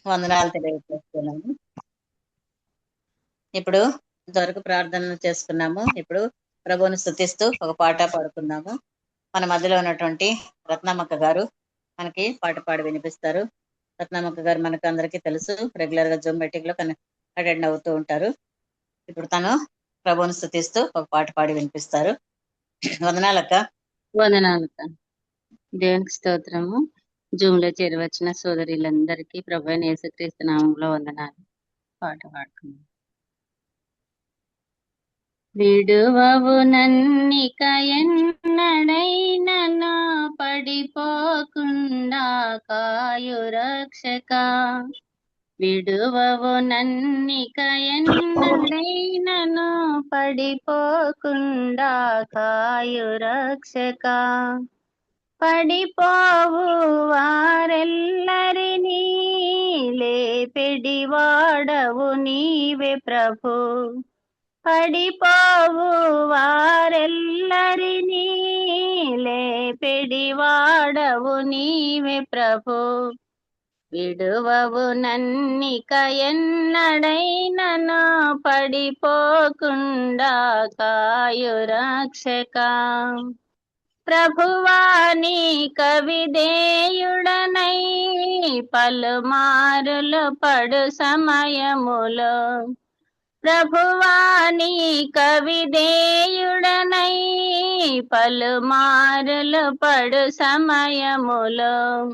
వందనాలు తెలియజేస్తున్నాము. ఇప్పుడు ఇంతవరకు ప్రార్థనలు చేసుకున్నాము. ఇప్పుడు ప్రభువుని స్తుతిస్తూ ఒక పాట పాడుకుందాము. మన మధ్యలో ఉన్నటువంటి రత్నమ్మక్క గారు మనకి పాట పాడి వినిపిస్తారు. రత్నమ్మక్క గారు మనకు అందరికీ తెలుసు, రెగ్యులర్ గా జూమ్ మీటింగ్ లో అటెండ్ అవుతూ ఉంటారు. ఇప్పుడు తను ప్రభువుని స్తుతిస్తూ ఒక పాట పాడి వినిపిస్తారు. వందనాలక్క. వందనాలు. దేవునికి స్తోత్రము. జూమ్ లో చేరవచ్చిన సోదరులందరికీ ప్రభువైన యేసుక్రీస్తు నామములో వందనాలు. పాట పాడుకుందాం. విడువవు నన్నిక ఎన్నడైనను పడిపోకుండా కాయు రక్షక. విడువవు నన్నిక ఎన్నడైనను పడిపోకుండా కాయు రక్షక. పడిపోవు వారెల్లరినీ లేపెడి వాడవు నీవే ప్రభు. పడిపోవు వారెల్లరినీ లేపెడి వాడవు నీవే ప్రభు. విడువవు నన్నిక ఎన్నడైనను పడిపోకుండా కాయు రక్షక. ప్రభువాని కవిదేయుడనై పలుమారులు పడు సమయములో. ప్రభువాని కవిదేయుడనై పలుమారులు పడు సమయములో.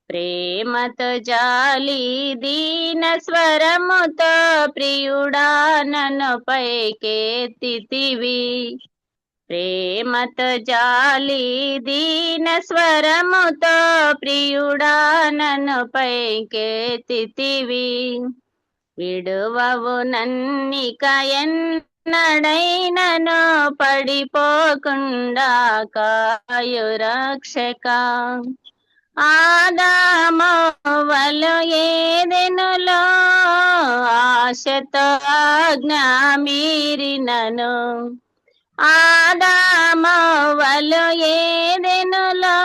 ప్రేమతో జాలి దీన స్వరముతో ప్రియుడా నన్ను పైకెత్తితివి. ప్రేమతో జాలి దీన స్వరముతో ప్రియుడా నన్ను పైకెత్తితివి. విడువవు నన్నిక ఎన్నడైనను పడిపోకుండా కాయు రక్షక. ఆదామవ్వలు ఏదెనులో ఆశతో ఆజ్ఞ మీరినను. ఆదామవ్వలు ఏదెనులో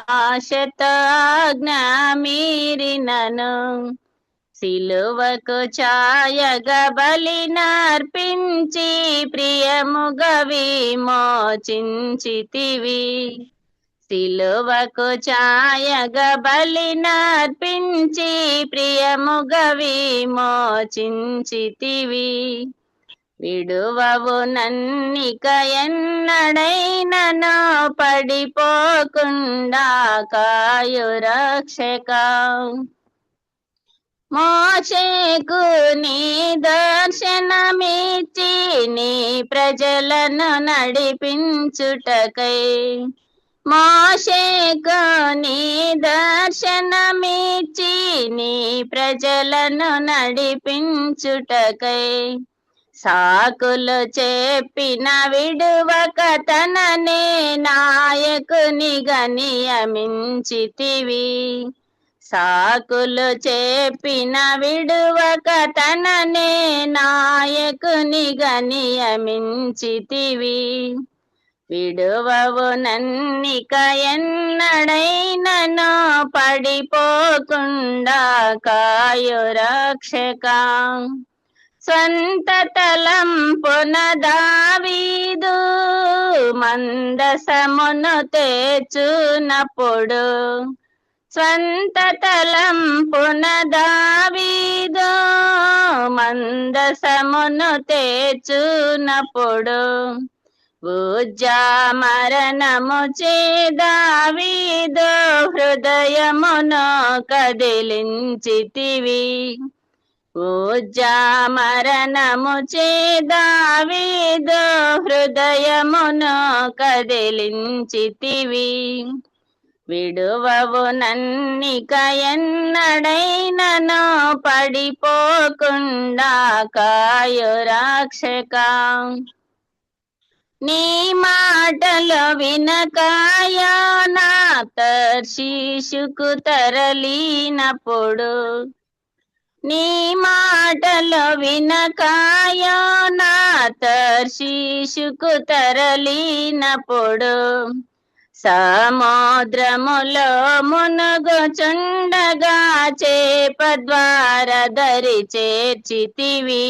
ఆశతో ఆజ్ఞ మీరినను. సిలువకు ఛాయగా బలినర్పించి ప్రియముగా విమోచించితివి. సిలువకు ఛాయగా బలినర్పించి ప్రియముగా విమోచించితివి. విడువవు నన్నిక ఎన్నడైనను పడిపోకుండా కాయు రక్షక. మోషేకు నీ దర్శనమిచ్చి నీ ప్రజలను నడిపించుటకై. మోషేకు నీ దర్శనమిచ్చి నీ ప్రజలను నడిపించుటకై. సాకులు చెప్పిన విడువక తననే నాయకునిగా నియమించితివి. సాకులు చెప్పిన విడువక తననే నాయకునిగా నియమించితివి. విడువవు నన్నిక ఎన్నడైనను పడిపోకుండా కాయు రక్షక. స్వంత తలంపున దావీదు మందసమును తెచ్చునప్పుడు. స్వంత తలంపున దావీదు మందసమును తెచ్చునప్పుడు. ఉజ్జా మరణము చే దావీదు హృదయమును కదిలించితివి. ఉజ్జా మరణము చే దావీదు హృదయమును కదిలించితివి. విడువవు నన్నిక ఎన్నడైనను పడిపోకుండా కాయు రక్షక. నీ మాటలు వినకాయా నా తర్షీషుకు తరలినప్పుడు. నీ మాటలు వినకాయా నా తర్షీషుకు తరలినప్పుడు. సముద్రములో మునుగుచుండగా చేప ద్వారా దరి చేర్చితివి.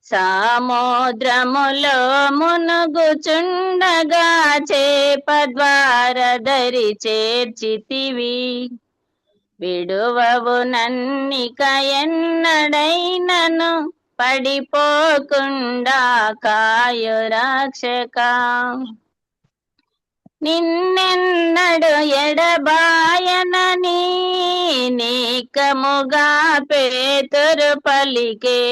సముద్రములో మునుగుచుండగా చేప ద్వారా దరి చేర్చితివి. విడువవు నన్నిక ఎన్నడైనను పడిపోకుండా కాయు రక్షక. నిన్నెన్నడు ఎడబాయనని నీకముగా పేతురు పలికే.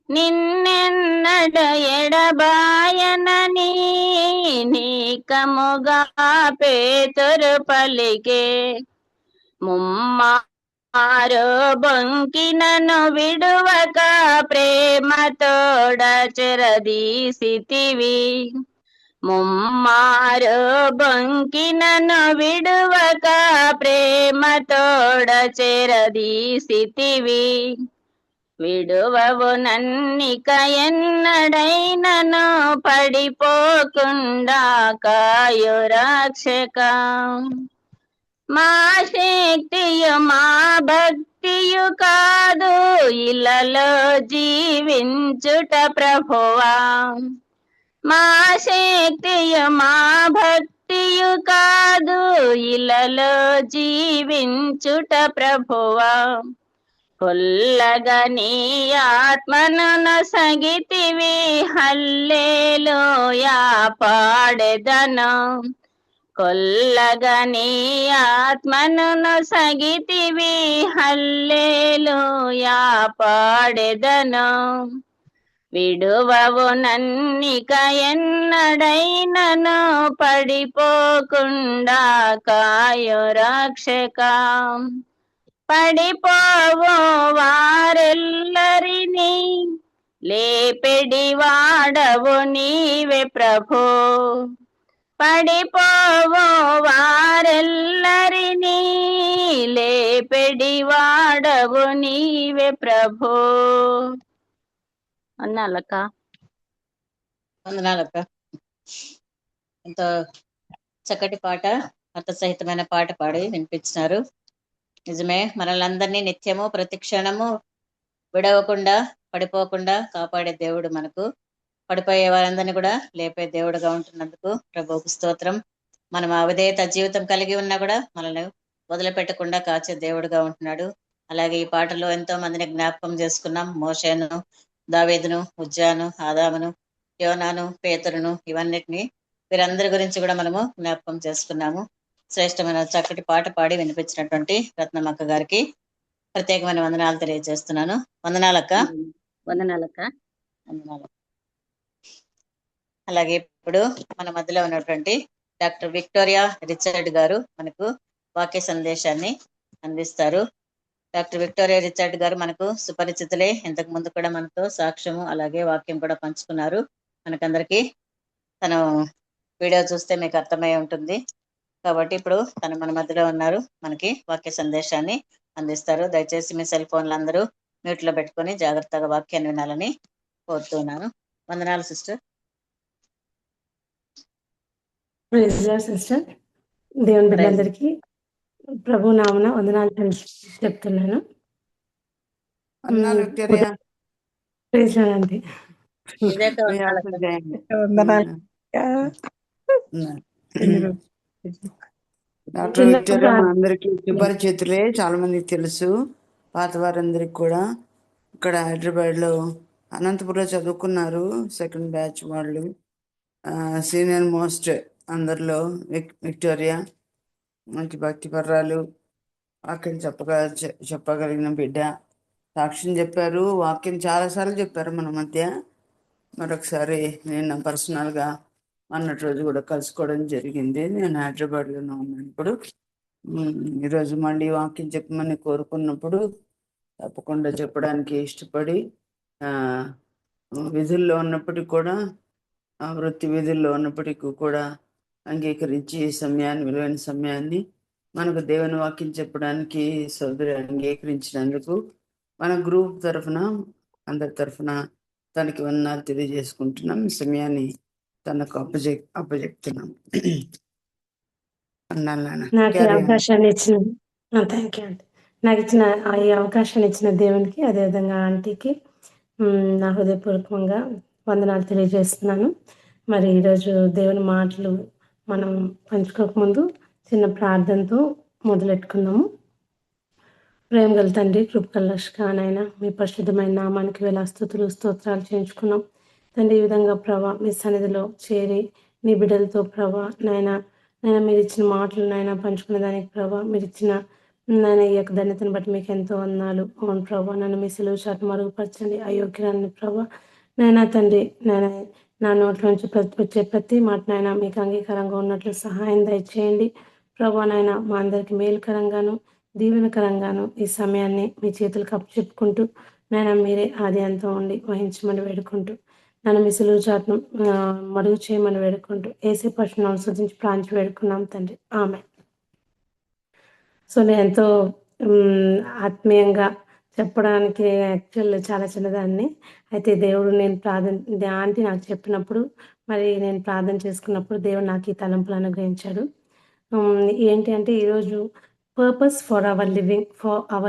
నిన్నెన్నడు ఎడబాయనని నీకముగా పేతురు పలికే. ముమ్మారు బొంకినను విడువక ప్రేమతోడ చెరదీసితివి. ముమ్మారు బొంకినను విడువక ప్రేమతోడ చెరదీసితివి. విడువవు నన్నిక ఎన్నడైనను పడిపోకుండా కాయు రక్షక. మా శక్తియు మా భక్తియు కాదు ఇలలో జీవించుట ప్రభువా. మా శక్తియు మా భక్తియు కాదు ఇలలో జీవించుట ప్రభువా. కొల్లగా నీ ఆత్మను నొసగితివి హల్లెలూయా పాడెదను. కొల్లగా నీ ఆత్మను నొసగితివి హల్లెలూయా పాడెదను. విడువవు నన్నిక ఎన్నడైనను పడిపోకుండా కాయు రక్షక. పడిపోవు వారెల్లరినీ లేపెడి వాడవు నీవే ప్రభు. పడిపోవు వారెల్లరినీ లేపెడి వాడవు నీవే ప్రభు. అన్నాలక్క. వందనాలక్క. ఎంతో చక్కటి పాట, అర్థసహితమైన పాట పాడి వినిపించినారు. నిజమే, మనల్ని నిత్యము ప్రతి క్షణము విడవకుండా పడిపోకుండా కాపాడే దేవుడు మనకు. పడిపోయే వారందరినీ కూడా లేపే దేవుడుగా ఉంటున్నందుకు ప్రభువుకు స్తోత్రం. మనం అవిధేయత జీవితం కలిగి ఉన్నా కూడా మనల్ని వదిలిపెట్టకుండా కాచే దేవుడుగా ఉంటున్నాడు. అలాగే ఈ పాటలో ఎంతో మందిని జ్ఞాపకం చేసుకున్నాం. మోషేను, దావీదును, ఉజ్జాను, ఆదామును, యోనాను, పేతురును, ఇవన్నిటిని వీరందరి గురించి కూడా మనము జ్ఞాపకం చేసుకున్నాము. శ్రేష్టమైన చక్కటి పాట పాడి వినిపించినటువంటి రత్నమ్మక్క గారికి ప్రత్యేకమైన వందనాలు తెలియజేస్తున్నాను. వందనాలక్క. వందనాలక్క. వందనాలు. అలాగే ఇప్పుడు మన మధ్యలో ఉన్నటువంటి డాక్టర్ విక్టోరియా రిచర్డ్ గారు మనకు వాక్య సందేశాన్ని అందిస్తారు. డాక్టర్ విక్టోరియా రిచర్డ్ గారు మనకు సుపరిచితులే. ఇంతకు ముందు కూడా మనతో సాక్ష్యము అలాగే వాక్యం కూడా పంచుకున్నారు మనకందరికి. తను వీడియో చూస్తే మీకు అర్థమై ఉంటుంది. కాబట్టి ఇప్పుడు తను మన మధ్యలో ఉన్నారు, మనకి వాక్య సందేశాన్ని అందిస్తారు. దయచేసి మీ సెల్ ఫోన్లు అందరూ మ్యూట్ లో పెట్టుకొని జాగ్రత్తగా వాక్యాన్ని వినాలని కోరుతున్నాను. వందనాలు సిస్టర్. సిస్టర్, దేవుని బిడ్డలందరికీ ప్రభు నామన వందనాలు చెప్తున్నాను. డాక్టర్ విక్టోరియా అందరికి సుపరిచితులే, చాలా మందికి తెలుసు. పాత వారందరికి కూడా ఇక్కడ హైదరాబాద్ లో అనంతపురంలో చదువుకున్నారు. సెకండ్ బ్యాచ్ వాళ్ళు. సీనియర్ మోస్ట్ అందరిలో విక్టోరియా మంచి భక్తి పర్రాలు, వాక్యం చెప్పగలిగిన బిడ్డ. సాక్ష్యం చెప్పారు, వాక్యం చాలాసార్లు చెప్పారు మన మధ్య. మరొకసారి నేను పర్సనల్గా అన్నటి రోజు కూడా కలుసుకోవడం జరిగింది. నేను హైదరాబాద్లోనే ఉన్నాను ఇప్పుడు. ఈరోజు మళ్ళీ వాక్యం చెప్పమని కోరుకున్నప్పుడు తప్పకుండా చెప్పడానికి ఇష్టపడి, విధుల్లో ఉన్నప్పటికీ కూడా, వృత్తి విధుల్లో ఉన్నప్పటికీ కూడా అంగీకరించి ఈ సమయాన్ని, విలువైన సమయాన్ని మనకు దేవుని వాక్యం చెప్పడానికి సోదరి అంగీకరించినందుకు మన గ్రూప్ తరఫున, అందరి తరఫున తనకి వందనాలు తెలియజేసుకుంటున్నాం. ఈ సమయాన్ని తనకు అప్పచెప్తున్నాం. అన్నాను నాన్న. నాకు ఈ Carry on. అవకాశాన్ని ఇచ్చిన థ్యాంక్ యూ అండి. నాకు ఇచ్చిన ఈ అవకాశాన్ని ఇచ్చిన దేవునికి, అదేవిధంగా ఆంటీకి నా హృదయపూర్వకంగా వందనాలు తెలియజేస్తున్నాను. మరి ఈరోజు దేవుని మాటలు మనం పంచుకోకముందు చిన్న ప్రార్థనతో మొదలెట్టుకుందాము. ప్రేమ గల తండ్రి, కృపగల రక్షకానైన మీ పరిశుద్ధమైన నామానికి వేల స్తుతులు స్తోత్రాలు చేయించుకున్నాం తండ్రి. ఈ విధంగా ప్రభా మీ సన్నిధిలో చేరి నీ బిడ్డలతో ప్రభా నాయన మీరు ఇచ్చిన మాటలు నాయన పంచుకునే దానికి ప్రభా మీరు ఇచ్చిన నాయన ఈ యొక్క ధన్యతను బట్టి మీకు ఎంతో వందనాలు. అవును ప్రభా, నన్ను మీ సిలువ చాటు మరుగుపరచండి అయోగ్యాన్ని ప్రభా నాయన తండ్రి. నాయన నా నోట్ల నుంచి వచ్చే ప్రతి మాట నాయన మీకు అంగీకారంగా ఉన్నట్లు సహాయం దయచేయండి ప్రభా నాయన. మా అందరికి మేలుకరంగాను దీవెనకరంగాను ఈ సమయాన్ని మీ చేతులకు అప్పచెప్పుకుంటూ నాయన మీరే ఆది అంతం ఉండి వహించమని వేడుకుంటూ నన్ను మీ సిలువ చాటును మరుగు చేయమని వేడుకుంటూ ఏసీ పశువును అనుసరించి ప్రాంచి వేడుకున్నాం తండ్రి. ఆమె. సో నేను ఎంతో ఆత్మీయంగా చెప్పడానికి యాక్చువల్ చాలా చిన్నదాన్ని. అయితే దేవుడు నేను ఆంటీ నాకు చెప్పినప్పుడు మరి నేను ప్రార్థన చేసుకున్నప్పుడు దేవుడు నాకు ఈ తలంపులు అనుగ్రహించాడు. ఏంటి అంటే ఈరోజు purpose for hour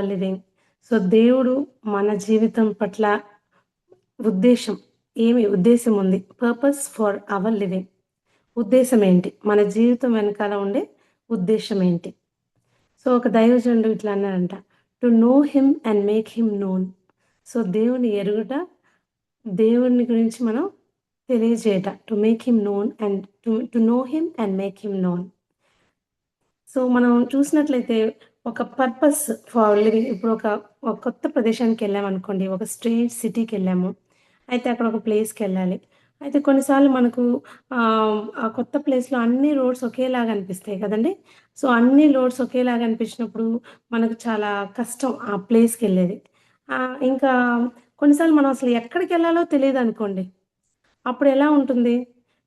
living. So దేవుడు మన జీవితం పట్ల ఉద్దేశం ఉంది. పర్పస్ ఫర్ అవర్ లివింగ్, ఉద్దేశం ఏంటి, మన జీవితం వెనకాల ఉండే ఉద్దేశం ఏంటి. సో ఒక దైవజనుడు ఇట్లా అన్నాడంట, to know him and make him known. So దేవుని ఎరుగుట, దేవుని గురించి మనం తెలియజేయట, to make him known and to know him and make him known. So మనం చూసినట్లయితే ఒక పర్పస్ ఫర్ లివింగ్. ఇప్పుడు ఒక కొత్త ప్రదేశానికి వెళ్ళామనుకోండి, ఒక స్ట్రేంజ్ సిటీకి వెళ్ళాము, అయితే అక్కడ ఒక ప్లేస్కి వెళ్ళాలి. అయితే కొన్నిసార్లు మనకు ఆ కొత్త ప్లేస్లో అన్ని రోడ్స్ ఒకేలాగా అనిపిస్తాయి కదండి. సో అన్ని రోడ్స్ ఒకేలాగా అనిపించినప్పుడు మనకు చాలా కష్టం ఆ ప్లేస్కి వెళ్ళేది. ఇంకా కొన్నిసార్లు మనం అసలు ఎక్కడికి వెళ్ళాలో తెలియదు అనుకోండి, అప్పుడు ఎలా ఉంటుంది.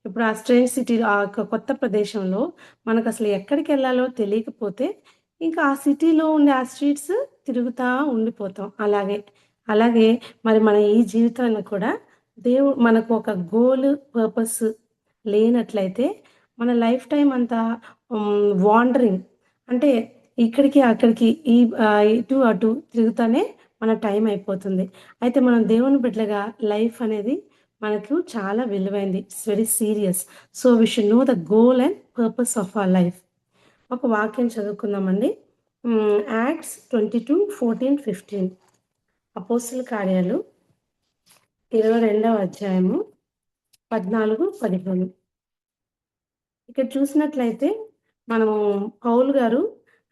ఇప్పుడు ఆ స్ట్రేంజ్ సిటీ, ఆ కొత్త ప్రదేశంలో మనకు అసలు ఎక్కడికి వెళ్ళాలో తెలియకపోతే ఇంకా ఆ సిటీలో ఉండే ఆ స్ట్రీట్స్ తిరుగుతూ ఉండిపోతాం. అలాగే మరి మన ఈ జీవితాన్ని కూడా దేవుడు మనకు ఒక గోల్, పర్పస్ లేనట్లయితే మన లైఫ్ టైం అంతా వాండరింగ్, అంటే ఇక్కడికి అక్కడికి ఇటు అటు తిరుగుతానే మన టైం అయిపోతుంది. అయితే మనం దేవుని బిడ్డలుగా లైఫ్ అనేది మనకు చాలా విలువైంది. It's very serious. So we should know the goal and purpose of our life. ఒక వాక్యం చదువుకుందామండి. యాక్ట్స్ 22:14-15, అపోస్తల కార్యాలు 22వ అధ్యాయము 14-15. ఇక్కడ చూసినట్లయితే మనము పౌలు గారు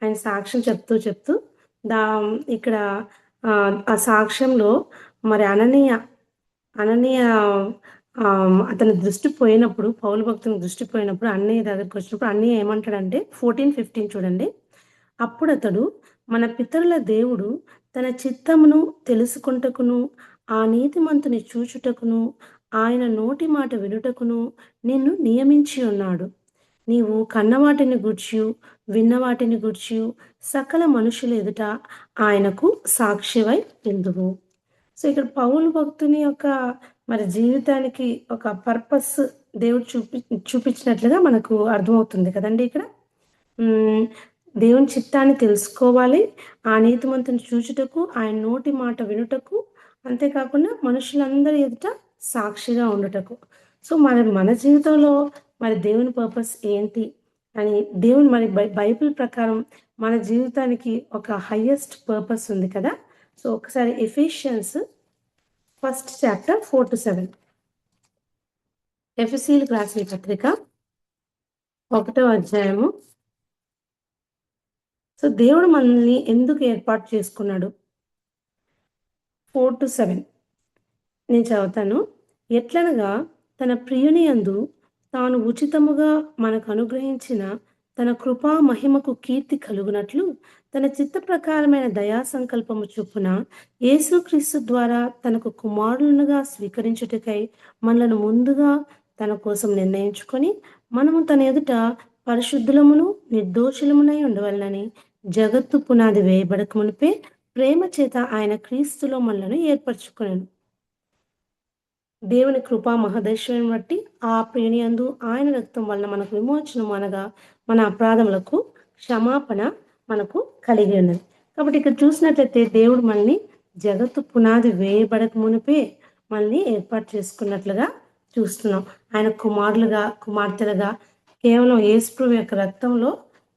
ఆయన సాక్ష్యం చెప్తూ ఇక్కడ ఆ సాక్ష్యంలో మరి అననీయ అతని దృష్టి పోయినప్పుడు, పౌలు భక్తుని దృష్టి పోయినప్పుడు అన్నయ్య దగ్గరికి వచ్చినప్పుడు అన్నయ్య ఏమంటాడంటే 14-15 చూడండి. అప్పుడు అతడు, మన పితరుల దేవుడు తన చిత్తమును తెలుసుకుంటకును ఆ నీతిమంతుని చూచుటకును ఆయన నోటి మాట వినుటకును నిన్ను నియమించి ఉన్నాడు. నీవు కన్నవాటిని గూర్చియు విన్నవాటిని గూర్చియు సకల మనుషుల ఎదుట ఆయనకు సాక్షివై ఉందువు. సో ఇక్కడ పౌలు భక్తుని యొక్క మరి జీవితానికి ఒక పర్పస్ దేవుడు చూపించినట్లుగా మనకు అర్థమవుతుంది కదండి. ఇక్కడ దేవుని చిత్తాన్ని తెలుసుకోవాలి, ఆ నీతిమంతుని చూచుటకు ఆయన నోటి మాట వినుటకు, అంతేకాకుండా మనుషులందరి ఎదుట సాక్షిగా ఉండుటకు. సో మన జీవితంలో మరి దేవుని పర్పస్ ఏంటి అని దేవుని మరి బైబిల్ ప్రకారం మన జీవితానికి ఒక హైయెస్ట్ పర్పస్ ఉంది కదా. సో ఒకసారి ఎఫెసియన్స్ 1st chapter 4-7, ఎఫెసీయులకు రాసిన పత్రిక 1వ అధ్యాయము. సో దేవుడు మనల్ని ఎందుకు ఏర్పాటు చేసుకున్నాడు? 4-7 నేను చదువుతాను. ఎట్లనగా తన ప్రియుని యందు తాను ఉచితముగా మనకు అనుగ్రహించిన తన కృపా మహిమకు కీర్తి కలుగునట్లు తన చిత్త ప్రకారమైన దయా సంకల్పము చొప్పున యేసుక్రీస్తు ద్వారా తనకు కుమారులుగా స్వీకరించుటకై మనలను ముందుగా తన కోసం నిర్ణయించుకొని మనము తన ఎదుట పరిశుద్ధులమును నిర్దోషులమునై ఉండవలనని జగత్తు పునాది వేయబడక మునిపే ప్రేమ చేత ఆయన క్రీస్తులో మనలను ఏర్పరచుకున్నాను. దేవుని కృపా మహదైశ్వర్యం బట్టి ఆ ప్రేణి యందు ఆయన రక్తం వలన మనకు విమోచనం అనగా మన అపరాధములకు క్షమాపణ మనకు కలిగి ఉన్నది. కాబట్టి ఇక్కడ చూసినట్లయితే దేవుడు మనల్ని జగత్తు పునాది వేయబడక మునిపే మనల్ని ఏర్పాటు చేసుకున్నట్లుగా చూస్తున్నాం. ఆయన కుమారులుగా కుమార్తెలుగా కేవలం యేసుప్రభు యొక్క రక్తంలో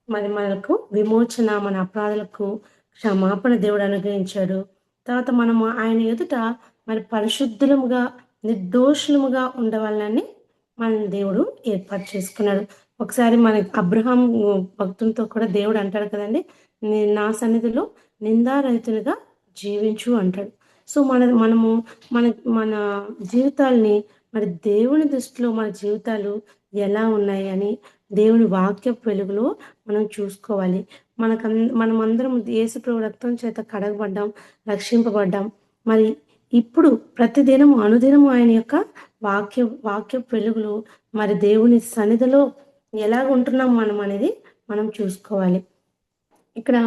మరి మనకు విమోచన, మన అపరాధాలకు క్షమాపణ దేవుడు అనుగ్రహించాడు. తర్వాత మనము ఆయన ఎదుట మరి పరిశుద్ధులముగా నిర్దోషులముగా ఉండవాలని మన దేవుడు ఏర్పాటు చేసుకున్నాడు. ఒకసారి మన అబ్రహాం భక్తులతో కూడా దేవుడు అంటాడు కదండి, నా సన్నిధిలో నిందారహితునిగా జీవించు అంటాడు. సో మనము మన మన జీవితాల్ని మరి దేవుని దృష్టిలో మన జీవితాలు ఎలా ఉన్నాయి అని దేవుని వాక్య వెలుగులో మనం చూసుకోవాలి. మనమందరం యేసుప్రభు రక్తం చేత కడగబడ్డాం, రక్షింపబడ్డాం. మరి ఇప్పుడు ప్రతిదినము అనుదినము ఆయన యొక్క వాక్య వెలుగులో మరి దేవుని సన్నిధిలో ఎలాగ ఉంటున్నాం మనం అనేది మనం చూసుకోవాలి. ఇక్కడ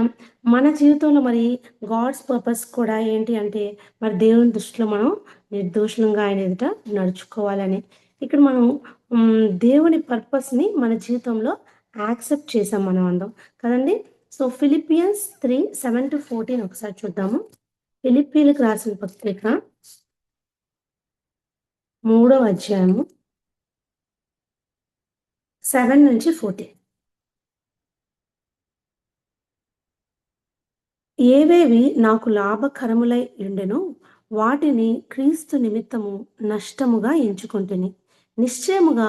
మన జీవితంలో మరి గాడ్స్ పర్పస్ కూడా ఏంటి అంటే మరి దేవుని దృష్టిలో మనం నిర్దోషులంగా ఆయన ఎదుట నడుచుకోవాలని. ఇక్కడ మనం దేవుని పర్పస్ని మన జీవితంలో యాక్సెప్ట్ చేసాం మనం అందరం కదండి. సో ఫిలిపియన్స్ 3:7-14 ఒకసారి చూద్దాము. ఫిలిప్పీలకు రాసిన పత్రిక 3వ అధ్యాయము 7-14. ఏవేవి నాకు లాభకరములై ఉండెనో వాటిని క్రీస్తు నిమిత్తము నష్టముగా ఎంచుకొంటిని. నిశ్చయముగా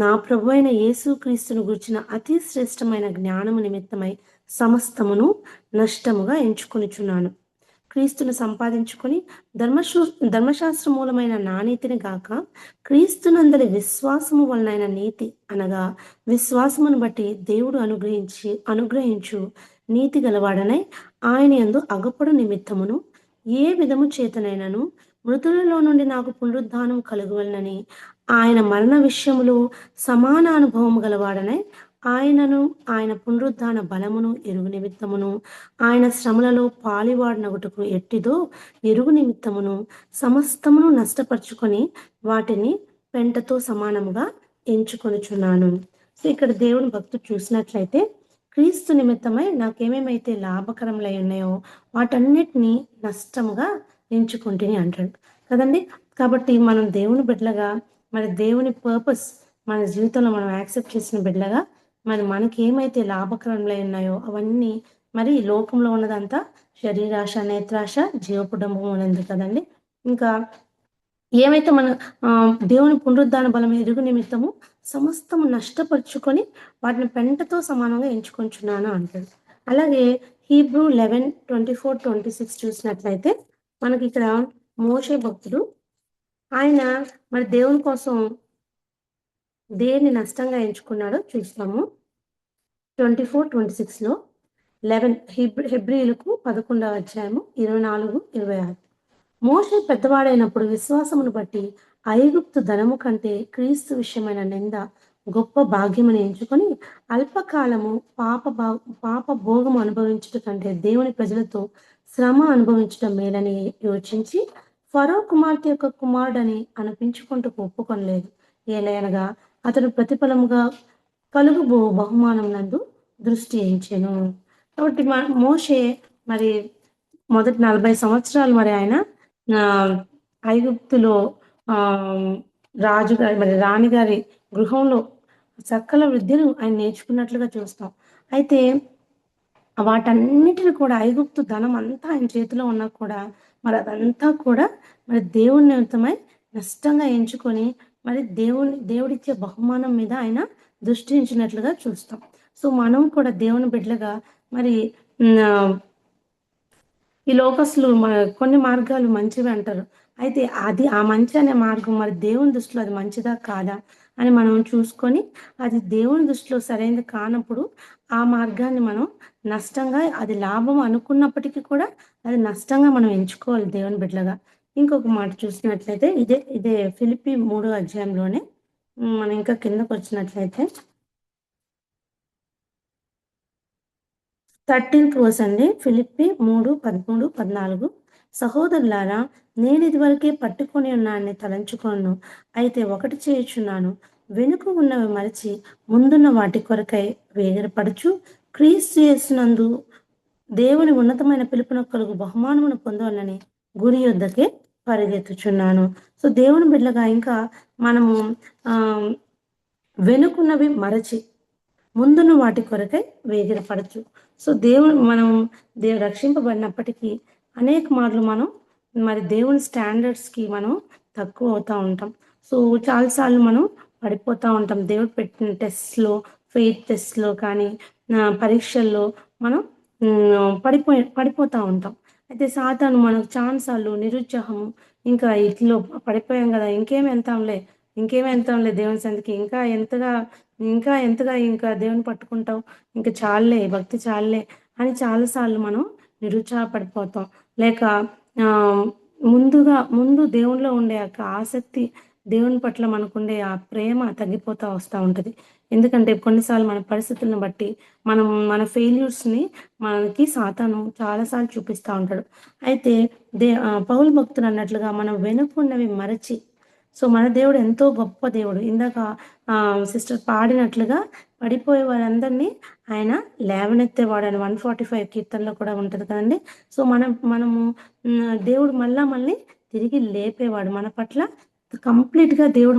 నా ప్రభువైన యేసుక్రీస్తును గూర్చిన అతి శ్రేష్టమైన జ్ఞానము నిమిత్తమై సమస్తమును నష్టముగా ఎంచుకొనుచున్నాను. క్రీస్తును సంపాదించుకొని ధర్మశాస్త్ర మూలమైన నా నీతిని గాక క్రీస్తునందరి విశ్వాసము వలనైన నీతి అనగా విశ్వాసమును బట్టి దేవుడు అనుగ్రహించు నీతి గలవాడనై ఆయన యందు అగపడు నిమిత్తమును ఏ విధము చేతనైనను మృతులలో నుండి నాకు పునరుద్ధానం కలుగువలనని ఆయన మరణ విషయములో సమాన అనుభవం గలవాడనై ఆయనను ఆయన పునరుద్ధాన బలమును ఎరుగు నిమిత్తమును ఆయన శ్రమలలో పాలివాడినగుటకు ఎట్టిదో ఎరుగు నిమిత్తమును సమస్తమును నష్టపరుచుకొని వాటిని పెంటతో సమానముగా ఎంచుకొనుచున్నాను. సో ఇక్కడ దేవుని భక్తుడు చూసినట్లయితే క్రీస్తు నిమిత్తమై నాకేమేమైతే లాభకరములై ఉన్నాయో వాటన్నిటినీ నష్టముగా ఎంచుకుంటుని అంటాడు కదండి. కాబట్టి మనం దేవుని బిడ్డలుగా మరి దేవుని పర్పస్ మన జీవితంలో మనం యాక్సెప్ట్ చేసిన బిడ్డలుగా మరి మనకి ఏమైతే లాభకరములై ఉన్నాయో అవన్నీ మరి లోకంలో ఉన్నదంతా శరీరాశ, నేత్రాశ, జీవపుడంబం అనేది కదండి. ఇంకా ఏమైతే మన దేవుని పునరుద్ధాన బలం ఎరుగు నిమిత్తము సమస్తము నష్టపరుచుకొని వాటిని పెంటతో సమానంగా ఎంచుకొంచున్నాను అంటాడు. అలాగే హీబ్రూ 11:24-26 చూసినట్లయితే మనకి ఇక్కడ మోషే భక్తుడు ఆయన మరి దేవుని కోసం దేన్ని నష్టంగా ఎంచుకున్నాడో చూస్తాము. 24-26లో 11 హెబ్రీయులకు 11వ అధ్యాయము 24-26. మోషే పెద్దవాడైనప్పుడు విశ్వాసమును బట్టి ఐగుప్తు ధనము కంటే క్రీస్తు విషయమైన నింద గొప్ప భాగ్యమని ఎంచుకొని అల్పకాలము పాప భోగము అనుభవించడం కంటే దేవుని ప్రజలతో శ్రమ అనుభవించడం మేలని యోచించి ఫరో కుమార్తె యొక్క కుమారుడని అనిపించుకుంటూ ఒప్పుకొనలేదు. ఏలయనగా అతడు ప్రతిఫలముగా కలుగు బహుమానం నందు దృష్టి ఎంచెను. కాబట్టి మోషే మరి మొదటి 40 సంవత్సరాలు మరి ఆయన ఐగుప్తులో రాజుగారి మరి రాణిగారి గృహంలో సకల విద్యను ఆయన నేర్చుకున్నట్లుగా చూస్తాం. అయితే వాటన్నిటిని కూడా ఐగుప్తు ధనం అంతా ఆయన చేతిలో ఉన్నా కూడా మరి అదంతా కూడా మరి దేవుని నిమిత్తమై నష్టంగా ఎంచుకొని మరి దేవుడిచ్చే బహుమానం మీద ఆయన దృష్టి ఉంచినట్లుగా చూస్తాం. సో మనం కూడా దేవుని బిడ్డలుగా మరి ఈ లోకస్తులు కొన్ని మార్గాలు మంచివి అంటారు. అయితే అది ఆ మంచి అనే మార్గం మరి దేవుని దృష్టిలో అది మంచిదా కాదా అని మనం చూసుకొని అది దేవుని దృష్టిలో సరైనది కానప్పుడు ఆ మార్గాన్ని మనం నష్టంగా, అది లాభం అనుకున్నప్పటికీ కూడా అది నష్టంగా మనం ఎంచుకోవాలి దేవుని బిడ్డలుగా. ఇంకొక మాట చూసినట్లయితే ఇదే ఫిలిప్పీ 3వ అధ్యాయంలోనే మనం ఇంకా కిందకు వచ్చినట్లయితే 13th verse అండి. ఫిలిప్పీ 3:13-14. సహోదరులారా, నేను ఇదివరకే పట్టుకొని ఉన్నానని తలంచుకోను, అయితే ఒకటి చేయుచున్నాను, వెనుక ఉన్నవి మరచి ముందున్న వాటి కొరకై వేగిరపడుచు క్రీస్తు యేసునందు దేవుని ఉన్నతమైన పిలుపున కలుగు బహుమానమును పొందాలని గురి యొద్దకే పరిగెత్తుచున్నాను. సో దేవుని బిడ్డగా ఇంకా మనము వెనుకున్నవి మరచి ముందున్న వాటి కొరకై వేగిరపడచ్చు. సో మనం రక్షింపబడినప్పటికీ అనేక మార్లు మనం మరి దేవుని స్టాండర్డ్స్కి మనం తక్కువ అవుతూ ఉంటాం. సో చాలాసార్లు మనం పడిపోతూ ఉంటాం. దేవుడు పెట్టిన టెస్ట్లో, ఫెయిత్ టెస్ట్లో కానీ పరీక్షల్లో మనం పడిపోతూ ఉంటాం. అయితే సాతాను మనకు ఛాన్సాలు నిరుత్సాహము, ఇంకా ఇట్లో పడిపోయాం కదా, ఇంకేం వెళ్తాంలే దేవుని సందికి, ఇంకా ఎంతగా ఇంకా దేవుని పట్టుకుంటావు, ఇంకా చాలులే భక్తి చాలులే అని చాలాసార్లు మనం నిరుత్సాహపడిపోతాం. లేక ముందు దేవునిలో ఉండే ఆసక్తి, దేవుని పట్ల మనకుండే ఆ ప్రేమ తగ్గిపోతూ వస్తూ ఉంటుంది. ఎందుకంటే కొన్నిసార్లు మన పరిస్థితులను బట్టి మన ఫెయిల్యూర్స్ని మనకి సాతాను చాలాసార్లు చూపిస్తూ ఉంటాడు. అయితే పౌలు భక్తులు అన్నట్లుగా మనం వెనుకున్నవి మరచి, సో మన దేవుడు ఎంతో గొప్ప దేవుడు. ఇందాక సిస్టర్ పాడినట్లుగా పడిపోయే వారందరినీ ఆయన లేవనెత్తేవాడు అని 145 కీర్తనలో కూడా ఉంటుంది కదండి. సో మనము దేవుడు మళ్ళీ తిరిగి లేపేవాడు. మన పట్ల కంప్లీట్గా దేవుడు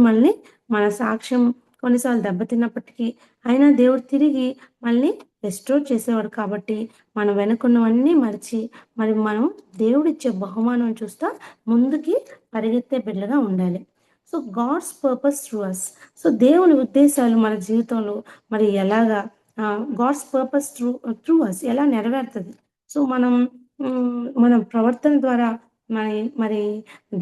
మన సాక్ష్యం కొన్నిసార్లు దెబ్బతిన్నప్పటికీ అయినా దేవుడు తిరిగి మళ్ళీ రెస్టోర్ చేసేవాడు. కాబట్టి మనం వెనుకున్నవన్నీ మరిచి మనం దేవుడిచ్చే బహుమానం చూస్తా ముందుకి పరిగెత్తే బిడ్డగా ఉండాలి. So god's purpose through us. So దేవుని ఉద్దేశాలు మన జీవితంలో మరి ఎలాగా గాడ్స్ పర్పస్ త్రూ అస్ ఎలా నెరవేరుతుంది? సో మన ప్రవర్తన ద్వారా మరి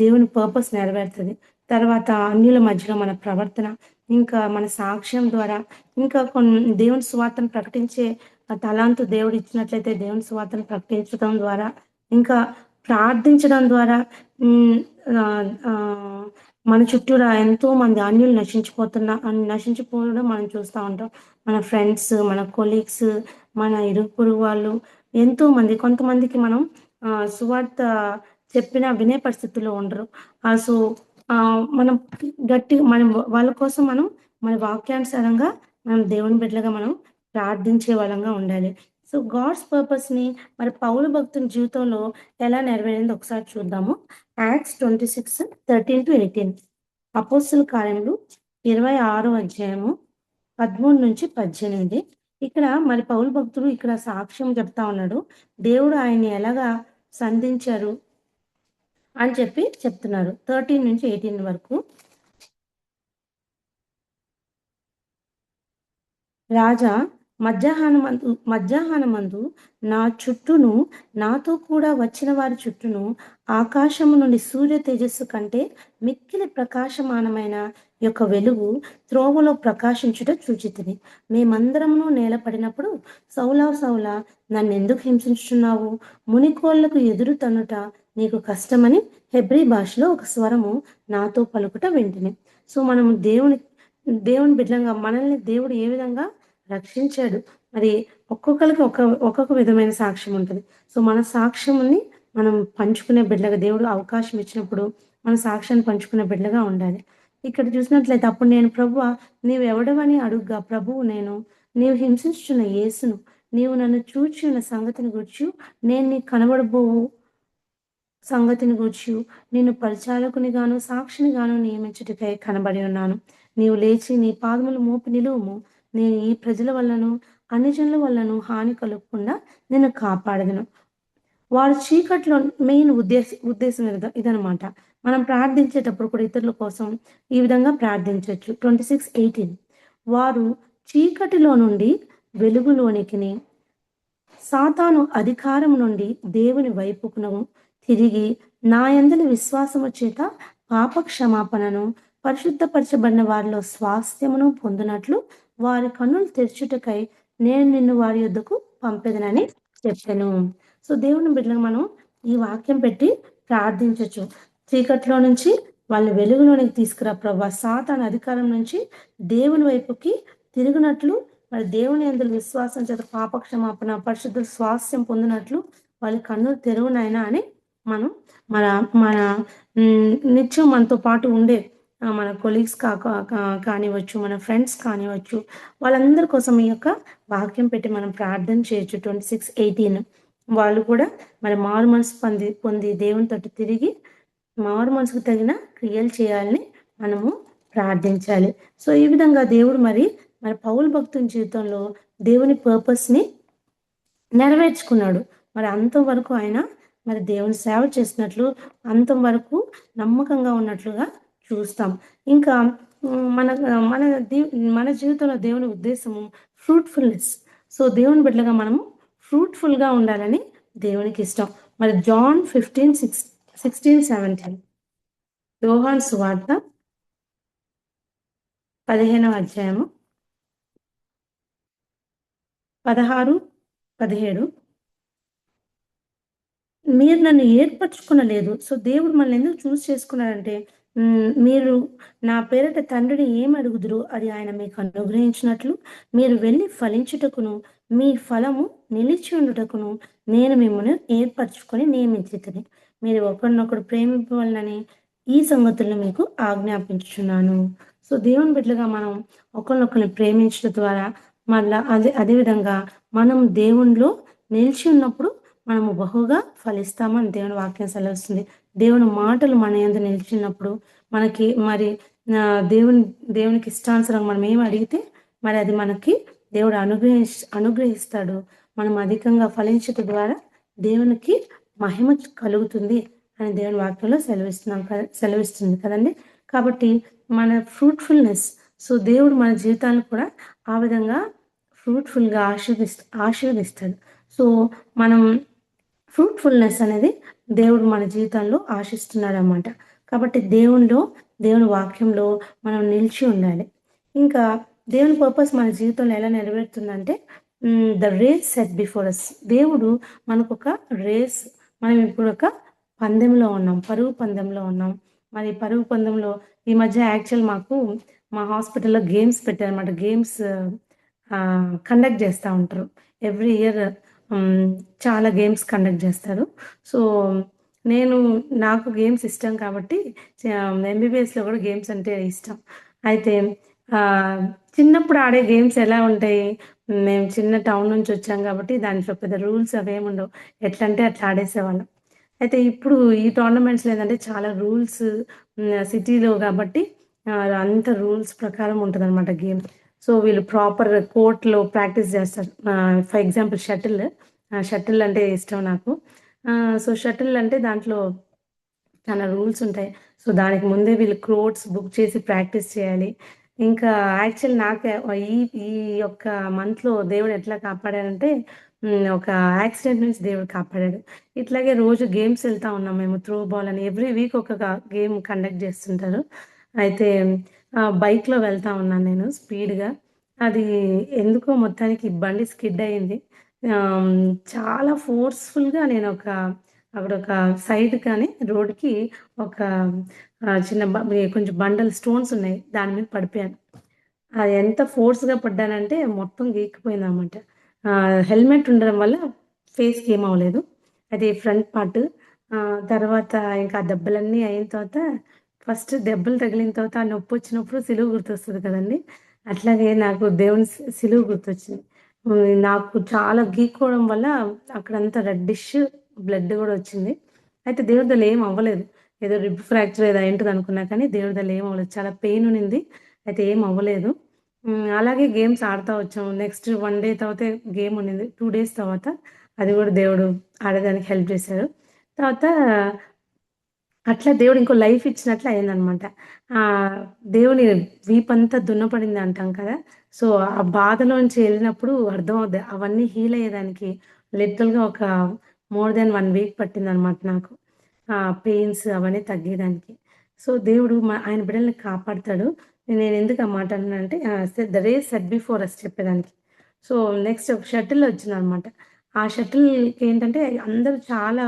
దేవుని పర్పస్ నెరవేరుతుంది. తర్వాత అన్యుల మధ్యలో మన ప్రవర్తన, ఇంకా మన సాక్ష్యం ద్వారా, ఇంకా దేవుని సువార్తను ప్రకటించే తలాంతు దేవుడు ఇచ్చినట్లయితే దేవుని సువార్తను ప్రకటించడం ద్వారా, ఇంకా ప్రార్థించడం ద్వారా మన చుట్టూరా ఎంతో మంది అన్యులు నశించిపోవడం మనం చూస్తూ ఉంటాం. మన ఫ్రెండ్స్, మన కొలీగ్స్, మన ఇరుగు పొరుగు వాళ్ళు ఎంతో మంది, కొంతమందికి మనం సువార్త చెప్పినా వినే పరిస్థితుల్లో ఉండరు. సో మనం గట్టిగా వాళ్ళ కోసం మన వాక్యానుసారంగా మనం దేవుని బిడ్డలుగా మనం ప్రార్థించే వాళ్ళంగా ఉండాలి. సో గాడ్స్ పర్పస్ని మరి పౌలు భక్తుని జీవితంలో ఎలా నెరవేరింది ఒకసారి చూద్దాము. యాక్ట్స్ 26:13-18, అపోస్తుల కార్యములు 26వ అధ్యాయము 13-18. ఇక్కడ మరి పౌలు భక్తుడు ఇక్కడ సాక్ష్యం చెప్తా ఉన్నాడు. దేవుడు ఆయన్ని ఎలాగా సంధించారు అని చెప్తున్నారు. 13-18 వరకు. రాజా, మధ్యాహ్నమందు నా చుట్టూను, నాతో కూడా వచ్చిన వారి చుట్టూను ఆకాశము నుండి సూర్య తేజస్సు కంటే మిక్కిలి ప్రకాశమానమైన యొక్క వెలుగు త్రోవలో ప్రకాశించుట చూచితిని. మేమందరమును నేలపడినప్పుడు, సౌలా నన్ను ఎందుకు హింసించుచున్నావు? మునికోళ్లకు ఎదురు తన్నుట నీకు కష్టమని హెబ్రీ భాషలో ఒక స్వరము నాతో పలుకుట వింటిని. సో మనము దేవుని బిడ్డలంగా మనల్ని దేవుడు ఏ విధంగా రక్షించాడు, మరి ఒక్కొక్కరికి ఒక్కొక్క విధమైన సాక్ష్యం ఉంటుంది. సో మన సాక్ష్యంని మనం పంచుకునే బిడ్డగా దేవుడు అవకాశం ఇచ్చినప్పుడు మన సాక్ష్యాన్ని పంచుకునే బిడ్డగా ఉండాలి. ఇక్కడ చూసినట్లయితే అప్పుడు నేను, ప్రభువా నీవు ఎవడవని అడుగ్గా, ప్రభువు నీవు హింసించుచున్న యేసును, నీవు నన్ను చూచి ఉన్న సంగతిని గూర్చి, నేను నీ కనబడబోవు సంగతిని గూర్చి నేను పరిచారకుని గాను సాక్షిని గాను నియమించుటకై కనబడి ఉన్నాను. నీవు లేచి నీ పాదములు మోపి నిలువుము. నేను ఈ ప్రజల వల్లను అన్ని జనుల వల్లను హాని కలగకుండా నేను కాపాడదను. వారి చీకట్లో మెయిన్ ఉద్దేశం ఇదనమాట. మనం ప్రార్థించేటప్పుడు కూడా ఇతరుల కోసం ఈ విధంగా ప్రార్థించవచ్చు. 26:18, వారు చీకటిలో నుండి వెలుగులోనికి, సాతాను అధికారం నుండి దేవుని వైపుకును తిరిగి నా యందలి విశ్వాసము చేత పాప క్షమాపణను, పరిశుద్ధపరచబడిన వారిలో స్వాస్థ్యమును పొందినట్లు వారి కన్నులు తెరచుటకై నేను నిన్ను వారి యొద్దకు పంపెదనని చెప్పాను. సో దేవుని బిడ్డలకు మనం ఈ వాక్యం పెట్టి ప్రార్థించవచ్చు. చీకట్లో నుంచి వాళ్ళని వెలుగులోనికి తీసుకురా ప్రభా, సాతాను అధికారం నుంచి దేవుని వైపుకి తిరిగినట్లు, మరి దేవుని యందు విశ్వాసం చేత పాప క్షమాపణ, పరిశుద్ధ స్వాస్థ్యం పొందినట్లు వాళ్ళ కన్నులు తెరువునైనా అని మనం మన నిత్యం మనతో పాటు ఉండే మన కొలీగ్స్ కానివ్వచ్చు, మన ఫ్రెండ్స్ కానివ్వచ్చు, వాళ్ళందరి కోసం ఈ యొక్క వాక్యం పెట్టి మనం ప్రార్థన చేయొచ్చు. 26:18 వాళ్ళు కూడా మరి మారు మనసు పొంది దేవునితో తిరిగి మారు మనసుకు తగిన క్రియలు చేయాలని మనము ప్రార్థించాలి. సో ఈ విధంగా దేవుడు మరి పౌలు భక్తుని జీవితంలో దేవుని పర్పస్ని నెరవేర్చుకున్నాడు. మరి అంతం వరకు ఆయన మరి దేవుని సేవ చేసినట్లు, అంతం వరకు నమ్మకంగా ఉన్నట్లుగా చూస్తాం. ఇంకా మన మన మన జీవితంలో దేవుని ఉద్దేశము ఫ్రూట్ఫుల్నెస్. సో దేవుని బిడ్డలుగా మనము ఫ్రూట్ఫుల్గా ఉండాలని దేవునికి ఇష్టం. మరి జాన్ 15:16-17 యోహాను సువార్త 15వ అధ్యాయము 16-17 మీరు నన్ను ఏర్పరచుకునలేదు. సో దేవుడు మనల్ని ఎందుకు చూస్ చేసుకున్నాడంటే, మీరు నా పేరిట తండ్రిని ఏమి అడుగుదురు అది ఆయన మీకు అనుగ్రహించినట్లు మీరు వెళ్ళి ఫలించుటకును మీ ఫలము నిలిచి ఉండుటకును నేను మిమ్మల్ని ఏర్పరచుకొని నియమించితిని. మీరు ఒకరినొకరు ప్రేమింపవలనని ఈ సంగతులను మీకు ఆజ్ఞాపించుచున్నాను. సో దేవుని బిడ్డలుగా మనం ఒకరినొకరిని ప్రేమించడం ద్వారా మళ్ళా అదేవిధంగా మనం దేవునిలో నిలిచి ఉన్నప్పుడు మనము బహుగా ఫలిస్తామని దేవుని వాక్యం సెలవుస్తుంది. దేవుని మాటలు మన యందు నిలిచినప్పుడు మనకి మరి దేవునికి ఇష్టానుసారం మనం ఏమి అడిగితే మరి అది మనకి దేవుడు అనుగ్రహిస్తాడు. మనం అధికంగా ఫలించడం ద్వారా దేవునికి మహిమ కలుగుతుంది అని దేవుని వాక్యంలో సెలవిస్తుంది కదండి. కాబట్టి మన ఫ్రూట్ఫుల్నెస్, సో దేవుడు మన జీవితాన్ని కూడా ఆ విధంగా ఫ్రూట్ఫుల్గా ఆశీర్వదిస్తాడు. సో మనం ఫ్రూట్ఫుల్నెస్ అనేది దేవుడు మన జీవితంలో ఆశిస్తున్నాడు అన్నమాట. కాబట్టి దేవుని వాక్యంలో మనం నిలిచి ఉండాలి. ఇంకా దేవుని పర్పస్ మన జీవితంలో ఎలా నెరవేరుతుందంటే, the race set before us. దేవుడు మనకు ఒక రేస్, మనం ఇప్పుడు ఒక పందెంలో ఉన్నాం, పరుగు పందెంలో ఉన్నాం. మరి పరుగు పందెంలో ఈ మధ్య యాక్చువల్ మాకు మా హాస్పిటల్లో గేమ్స్ పెట్టారన్నమాట. గేమ్స్ కండక్ట్ చేస్తూ ఉంటారు ఎవ్రీ ఇయర్. చాలా గేమ్స్ కండక్ట్ చేస్తారు. సో నాకు గేమ్స్ ఇష్టం కాబట్టి ఎంబీబీఎస్లో కూడా గేమ్స్ అంటే ఇష్టం. అయితే చిన్నప్పుడు ఆడే గేమ్స్ ఎలా ఉంటాయి, మేము చిన్న టౌన్ నుంచి వచ్చాం కాబట్టి దాంట్లో పెద్ద రూల్స్ అవేమి ఉండవు, ఎట్లా అంటే అట్లా ఆడేసేవాళ్ళం. అయితే ఇప్పుడు ఈ టోర్నమెంట్స్ ఏంటంటే చాలా రూల్స్, సిటీలో కాబట్టి అంత రూల్స్ ప్రకారం ఉంటుంది అనమాట గేమ్. సో వీళ్ళు ప్రాపర్ కోర్ట్లో ప్రాక్టీస్ చేస్తారు. ఫర్ ఎగ్జాంపుల్ షటిల్ అంటే ఇష్టం నాకు. సో షటిల్ అంటే దాంట్లో చాలా రూల్స్ ఉంటాయి. సో దానికి ముందే వీళ్ళు కోర్ట్స్ బుక్ చేసి ప్రాక్టీస్ చేయాలి. ఇంకా యాక్చువల్ నాకు ఈ యొక్క మంత్లో దేవుడు ఎట్లా కాపాడాడంటే, ఒక యాక్సిడెంట్ నుంచి దేవుడు కాపాడాడు. ఇట్లాగే రోజు గేమ్స్ వెళ్తా ఉన్నాం మేము. త్రో బాల్ అని ఎవ్రీ వీక్ ఒక గేమ్ కండక్ట్ చేస్తుంటారు. అయితే బైక్లో వెళ్తా ఉన్నాను నేను స్పీడ్గా. అది ఎందుకో మొత్తానికి బండి స్కిడ్ అయింది. చాలా ఫోర్స్ఫుల్గా నేను అక్కడ ఒక సైడ్ కానీ రోడ్కి ఒక చిన్న కొంచెం బండల్ స్టోన్స్ ఉన్నాయి, దాని మీద పడిపోయాను. అది ఎంత ఫోర్స్గా పడ్డానంటే మొత్తం గీక్కిపోయింది అన్నమాట. హెల్మెట్ ఉండడం వల్ల ఫేస్కి ఏం అవ్వలేదు, అది ఫ్రంట్ పార్ట్. తర్వాత ఇంకా దెబ్బలన్నీ అయిన తర్వాత, ఫస్ట్ దెబ్బలు తగిలిన తర్వాత నొప్పి వచ్చినప్పుడు సిలువ గుర్తొస్తుంది కదండి, అట్లాగే నాకు దేవుని సిలువ గుర్తొచ్చింది. నాకు చాలా గీక్కోవడం వల్ల అక్కడంతా రెడ్డిష్ బ్లడ్ కూడా వచ్చింది. అయితే దేవుడి దల్ల ఏం అవ్వలేదు, ఏదో రిబ్ ఫ్రాక్చర్ ఏదో అయింటుంది అనుకున్నా, కానీ దేవుడి దల్ల ఏం అవ్వలేదు. చాలా పెయిన్ ఉన్నింది, అయితే ఏం అవ్వలేదు. అలాగే గేమ్స్ ఆడుతూ వచ్చాము. నెక్స్ట్ 1 డే తర్వాత గేమ్ ఉన్నింది, 2 days తర్వాత అది కూడా దేవుడు ఆడడానికి హెల్ప్ చేశాడు. తర్వాత అట్లా దేవుడు ఇంకో లైఫ్ ఇచ్చినట్లు అయిందనమాట. దేవుని వీపంతా దున్నపడింది అంటాం కదా. సో ఆ బాధలోంచి వెళ్ళినప్పుడు అర్థమవుద్ది, అవన్నీ హీల్ అయ్యేదానికి లిటరల్గా ఒక మోర్ దెన్ 1 week పట్టిందనమాట నాకు, పెయిన్స్ అవన్నీ తగ్గేదానికి. సో దేవుడు ఆయన బిడ్డల్ని కాపాడుతాడు. నేను ఎందుకు ఆ మాట అన్నానంటే, the race set before us చెప్పేదానికి. సో నెక్స్ట్ ఒక షటిల్ వచ్చిందనమాట. ఆ షటిల్కి ఏంటంటే అందరూ చాలా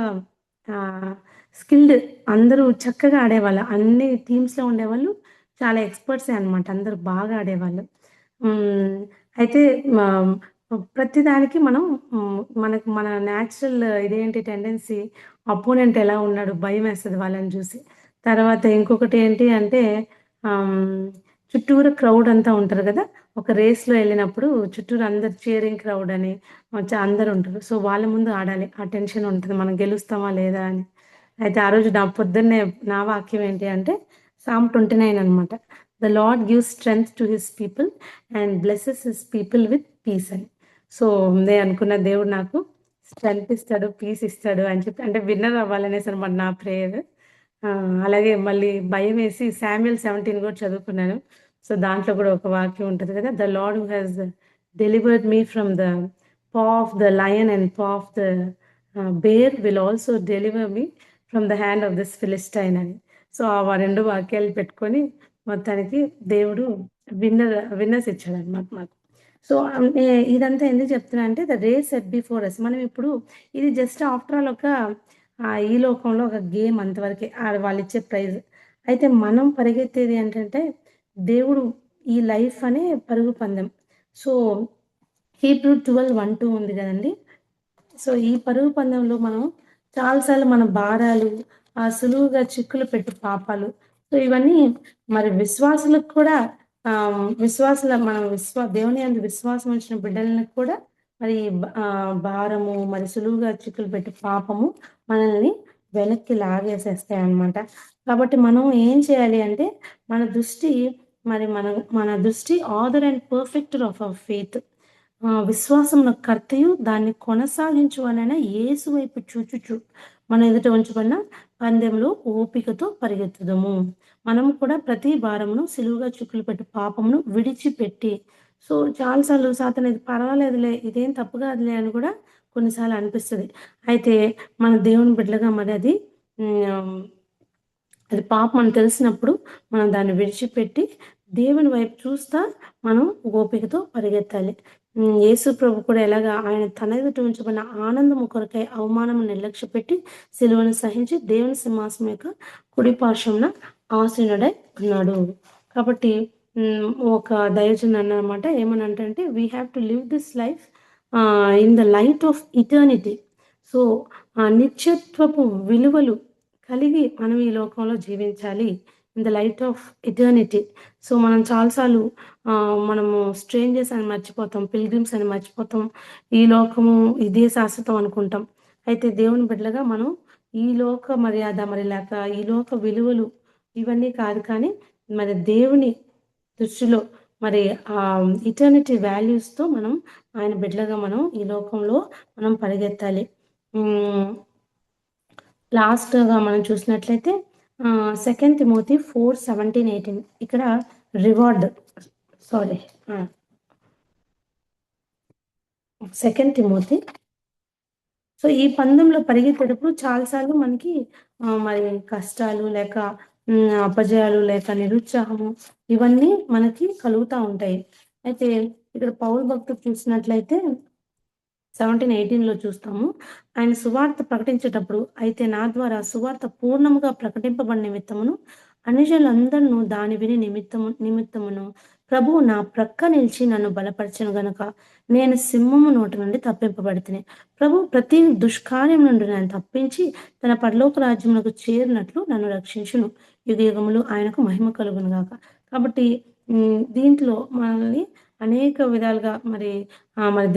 స్కిల్డ్, అందరూ చక్కగా ఆడేవాళ్ళు, అన్ని టీమ్స్లో ఉండేవాళ్ళు చాలా ఎక్స్పర్ట్సే అనమాట, అందరూ బాగా ఆడేవాళ్ళు. అయితే ప్రతిదానికి మనం మన న్యాచురల్ ఇదేంటి టెండెన్సీ, అపోనెంట్ ఎలా ఉన్నాడు భయం వేస్తుంది వాళ్ళని చూసి. తర్వాత ఇంకొకటి ఏంటి అంటే, చుట్టూరు క్రౌడ్ అంతా ఉంటారు కదా, ఒక రేస్లో వెళ్ళినప్పుడు చుట్టూరు అందరు చీరింగ్ క్రౌడ్ అని అందరు ఉంటారు. సో వాళ్ళ ముందు ఆడాలి, ఆ టెన్షన్ ఉంటుంది మనం గెలుస్తామా లేదా అని. అయితే ఆ రోజు నా పొద్దున్నే నా వాక్యం ఏంటి అంటే Psalm 29 అనమాట. The lord gives strength to his people and blesses his people with peace అని. సో నేను అనుకున్న దేవుడు నాకు స్ట్రెంగ్త్ ఇస్తాడు, పీస్ ఇస్తాడు అని చెప్పి, అంటే విన్నర్ అవ్వాలనేసి అనమాట నా ప్రేయర్. అలాగే మళ్ళీ భయం వేసి Samuel 17 కూడా చదువుకున్నాను. సో దాంట్లో కూడా ఒక వాక్యం ఉంటుంది కదా, the lord who has delivered me from the paw of the lion and paw of the bear will also deliver me from the hand of this Philistine అని. సో ఆ రెండు వాక్యాలు పెట్టుకొని మొత్తానికి దేవుడు విన్నర్స్ ఇచ్చాడు అనమాట మాకు. సో ఇదంతా ఎందుకు చెప్తున్నా అంటే the race set before us. మనం ఇప్పుడు ఇది జస్ట్ ఆఫ్టర్ ఆల్ ఒక ఈ లోకంలో ఒక గేమ్ అంతవరకే, వాళ్ళు ఇచ్చే ప్రైజ్. అయితే మనం పరిగెత్తేది ఏంటంటే దేవుడు ఈ లైఫ్ అనే పరుగు పందెం. సో Hebrew 12:1-2 ఉంది కదండి. సో ఈ పరుగు పందెంలో మనం చాలాసార్లు మన భారాలు, సులువుగా చిక్కులు పెట్టి పాపాలు, సో ఇవన్నీ మరి విశ్వాసులకు కూడా మనం దేవుని యందు విశ్వాసం ఉంచిన బిడ్డలకు కూడా మరి భారము, మరి సులువుగా చిక్కులు పెట్టి పాపము మనల్ని వెనక్కి లాగేసేస్తాయి అన్నమాట. కాబట్టి మనం ఏం చేయాలి అంటే మన దృష్టి author and perfecter of our faith, విశ్వాసమున కర్తయు దాన్ని కొనసాగించు అనైనా యేసు వైపు చూచుచు మన ఎదుట ఉంచబడిన పందెంలో ఓపికతో పరిగెత్తుదము. మనం కూడా ప్రతి భారమును సిలువుగా చుక్కులు పెట్టి పాపమును విడిచిపెట్టి, సో చాలాసార్లు సాతాను ఇది పర్వాలేదులే, ఇదేం తప్పు కాదులే అని కూడా కొన్నిసార్లు అనిపిస్తుంది. అయితే మన దేవుని బిడ్డలుగా మరి అది పాపం అని తెలిసినప్పుడు మనం దాన్ని విడిచిపెట్టి దేవుని వైపు చూస్తా మనం ఓపికతో పరిగెత్తాలి. యేసు ప్రభు కూడా ఎలాగా ఆయన తన ఎదుట ఉంచబడిన ఆనందము కొరకై అవమానము నిర్లక్ష్య పెట్టి సిలువను సహించి దేవుని సింహాసనం యొక్క కుడి పార్శ్వమున ఆసీనుడై ఉన్నాడు. కాబట్టి ఒక దైవజనుడు అన్నమాట ఏమని అంటే we have to live this life in the light of eternity. So నిత్యత్వపు విలువలు కలిగి మనం ఈ లోకంలో జీవించాలి, in the light of eternity. So మనం చాలాసార్లు మనము స్ట్రేంజర్స్ అని మర్చిపోతాం, పిల్గ్రిమ్స్ అని మర్చిపోతాం, ఈ లోకము ఇదే శాశ్వతం అనుకుంటాం. అయితే దేవుని బిడ్డలుగా మనం ఈ లోక మర్యాద మరి లేక ఈ లోక విలువలు ఇవన్నీ కాదు, కానీ మరి దేవుని దృష్టిలో మరి ఇటర్నిటీ వాల్యూస్తో మనం ఆయన బిడ్డలుగా మనం ఈ లోకంలో మనం పరిగెత్తాలి. లాస్ట్గా మనం చూసినట్లయితే 2 తిమోతి 4:17-18 ఇక్కడ రివార్డ్ 2 తిమోతి. సో ఈ పందెంలో పరిగెత్తేటప్పుడు చాలాసార్లు మనకి మరి కష్టాలు లేక అపజయాలు లేక నిరుత్సాహము ఇవన్నీ మనకి కలుగుతూ ఉంటాయి. అయితే ఇక్కడ పౌలు భక్తుడు చూసినట్లయితే 17:18లో చూస్తాము, ఆయన సువార్త ప్రకటించేటప్పుడు అయితే నా ద్వారా సువార్త పూర్ణముగా ప్రకటింపబడిన నిమిత్తమును అనుజులందరూ దాని విని నిమిత్తమును ప్రభువు నా ప్రక్క నిలిచి నన్ను బలపరచను గనుక నేను సింహము నోటి నుండి తప్పింపబడితిని. ప్రభు ప్రతి దుష్కార్యం నుండి నన్ను తప్పించి తన పరలోక రాజ్యమునకు చేరినట్లు నన్ను రక్షించును. యుగయుగములు ఆయనకు మహిమ కలుగును గాక. కాబట్టి దీంట్లో మనల్ని అనేక విధాలుగా మరి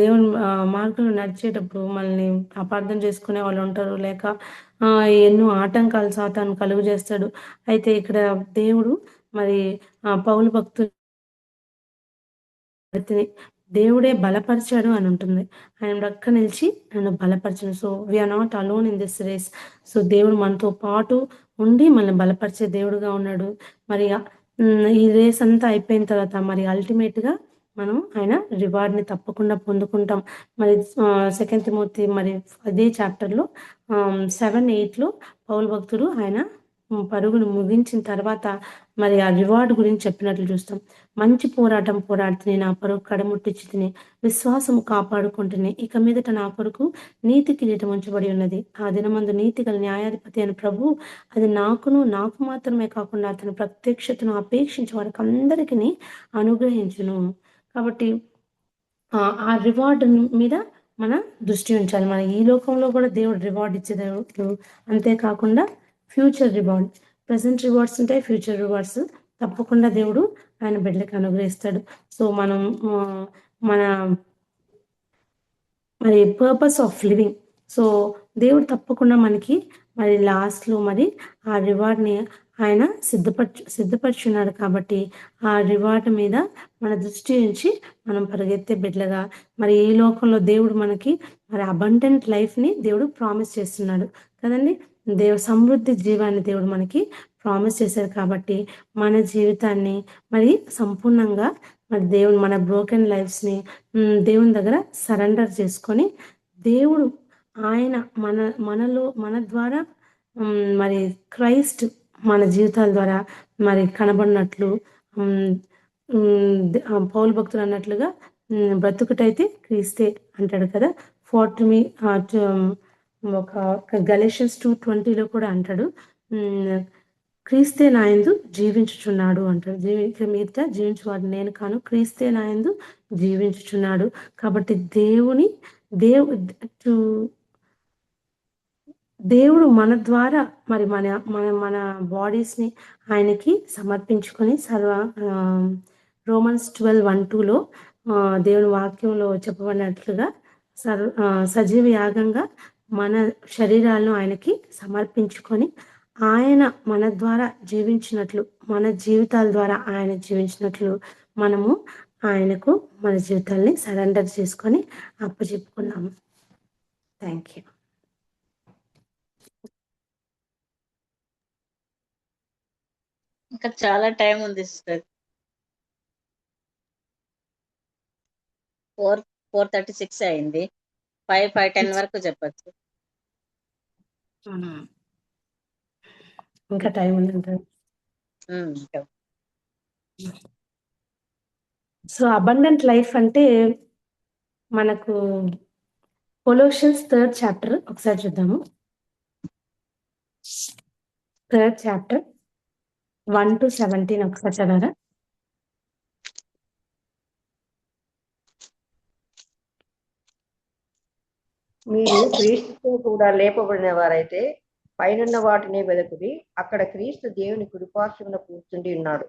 దేవుని మార్గంలో నడిచేటప్పుడు మనల్ని అపార్థం చేసుకునే వాళ్ళు ఉంటారు, లేక ఎన్నో ఆటంకాలు సాతాను కలుగు చేస్తాడు. అయితే ఇక్కడ దేవుడు మరి పౌలు భక్తుని దేవుడే బలపరిచాడు అని ఉంటుంది. ఆయన రక్క నిలిచి నన్ను బలపరచను. So we are not alone in this race. So దేవుడు మనతో పాటు ఉండి మనల్ని బలపరిచే దేవుడుగా ఉన్నాడు. మరి ఈ రేస్ అంతా అయిపోయిన తర్వాత మరి అల్టిమేట్గా మనం ఆయన రివార్డ్ని తప్పకుండా పొందుకుంటాం. మరి 2 తిమోతి మరి అదే చాప్టర్లో 7-8లో పౌలు భక్తుడు ఆయన పరుగును ముగించిన తర్వాత మరి ఆ రివార్డ్ గురించి చెప్పినట్లు చూస్తాం. మంచి పోరాటం పోరాడుతుని నా పరుగు కడముట్టించి తిని విశ్వాసము కాపాడుకుంటుని ఇక మీదట నా కొరకు నీతి కిరీటం ఉంచబడి ఉన్నది. ఆ దినమందు నీతి గల న్యాయాధిపతి అని ప్రభు అది నాకు మాత్రమే కాకుండా అతని ప్రత్యక్షతను అపేక్షించే వారికి అందరికీ అనుగ్రహించును. కాబట్టి ఆ రివార్డ్ మీద మన దృష్టి ఉంచాలి. మన ఈ లోకంలో కూడా దేవుడు రివార్డ్ ఇచ్చే దేవుడు, అంతేకాకుండా ఫ్యూచర్ రివార్డ్, ప్రజెంట్ రివార్డ్స్ ఉంటాయి, ఫ్యూచర్ రివార్డ్స్ తప్పకుండా దేవుడు ఆయన బిడ్డలకు అనుగ్రహిస్తాడు. సో మనం మన మరి పర్పస్ ఆఫ్ లివింగ్, సో దేవుడు తప్పకుండా మనకి మరి లాస్ట్లో మరి ఆ రివార్డ్ని ఆయన సిద్ధపరచున్నాడు. కాబట్టి ఆ రివార్డ్ మీద మన దృష్టి ఉంచి మనం పరిగెత్తే బిడ్డలుగా, మరి ఈ లోకంలో దేవుడు మనకి మరి అబండెంట్ లైఫ్ని దేవుడు ప్రామిస్ చేస్తున్నాడు కదండి. సమృద్ధి జీవాన్ని దేవుడు మనకి ప్రామిస్ చేశారు. కాబట్టి మన జీవితాన్ని మరి సంపూర్ణంగా మరి దేవుడు మన బ్రోకెన్ లైఫ్స్ని దేవుని దగ్గర సరెండర్ చేసుకొని, దేవుడు ఆయన మన ద్వారా మరి క్రైస్ట్ మన జీవితాల ద్వారా మరి కనబడినట్లు, పౌలు భక్తులు అన్నట్లుగా బ్రతుకుటైతే క్రీస్తే అంటాడు కదా. ఒక గలేషియన్స్ 2:20 కూడా అంటాడు, క్రీస్తే నాయందు జీవించుచున్నాడు అంటాడు. మీదట జీవించువాడు నేను కాను, క్రీస్తే నాయందు జీవించుచున్నాడు. కాబట్టి దేవుడు మన ద్వారా మరి మన మన మన బాడీస్ని ఆయనకి సమర్పించుకొని రోమన్స్ 12:1-2లో దేవుని వాక్యంలో చెప్పబడినట్లుగా సజీవ యాగంగా మన శరీరాలను ఆయనకి సమర్పించుకొని, ఆయన మన ద్వారా జీవించినట్లు, మన జీవితాల ద్వారా ఆయన జీవించినట్లు మనము ఆయనకు మన జీవితాల్ని సరెండర్ చేసుకొని అప్పచెప్పుకున్నాము. Thank you. ఇంకా చాలా టైం ఉంది సిస్టర్. 4:36 అయింది. 5:10 వరకు చెప్పచ్చు. ఇంకా టైం ఉంది. సో అబండెంట్ లైఫ్ అంటే మనకు కొలోషియన్స్ 3rd చాప్టర్ ఒకసారి చూద్దాము. 3rd చాప్టర్ 1-17 ఒకసారి చదవరా? మీరు క్రీస్తుతో కూడా లేపబడిన వారైతే పైనున్న వాటిని వెదకుడి, అక్కడ క్రీస్తు దేవుని కుడిపార్శ్వమున కూర్చుండి ఉన్నాడు.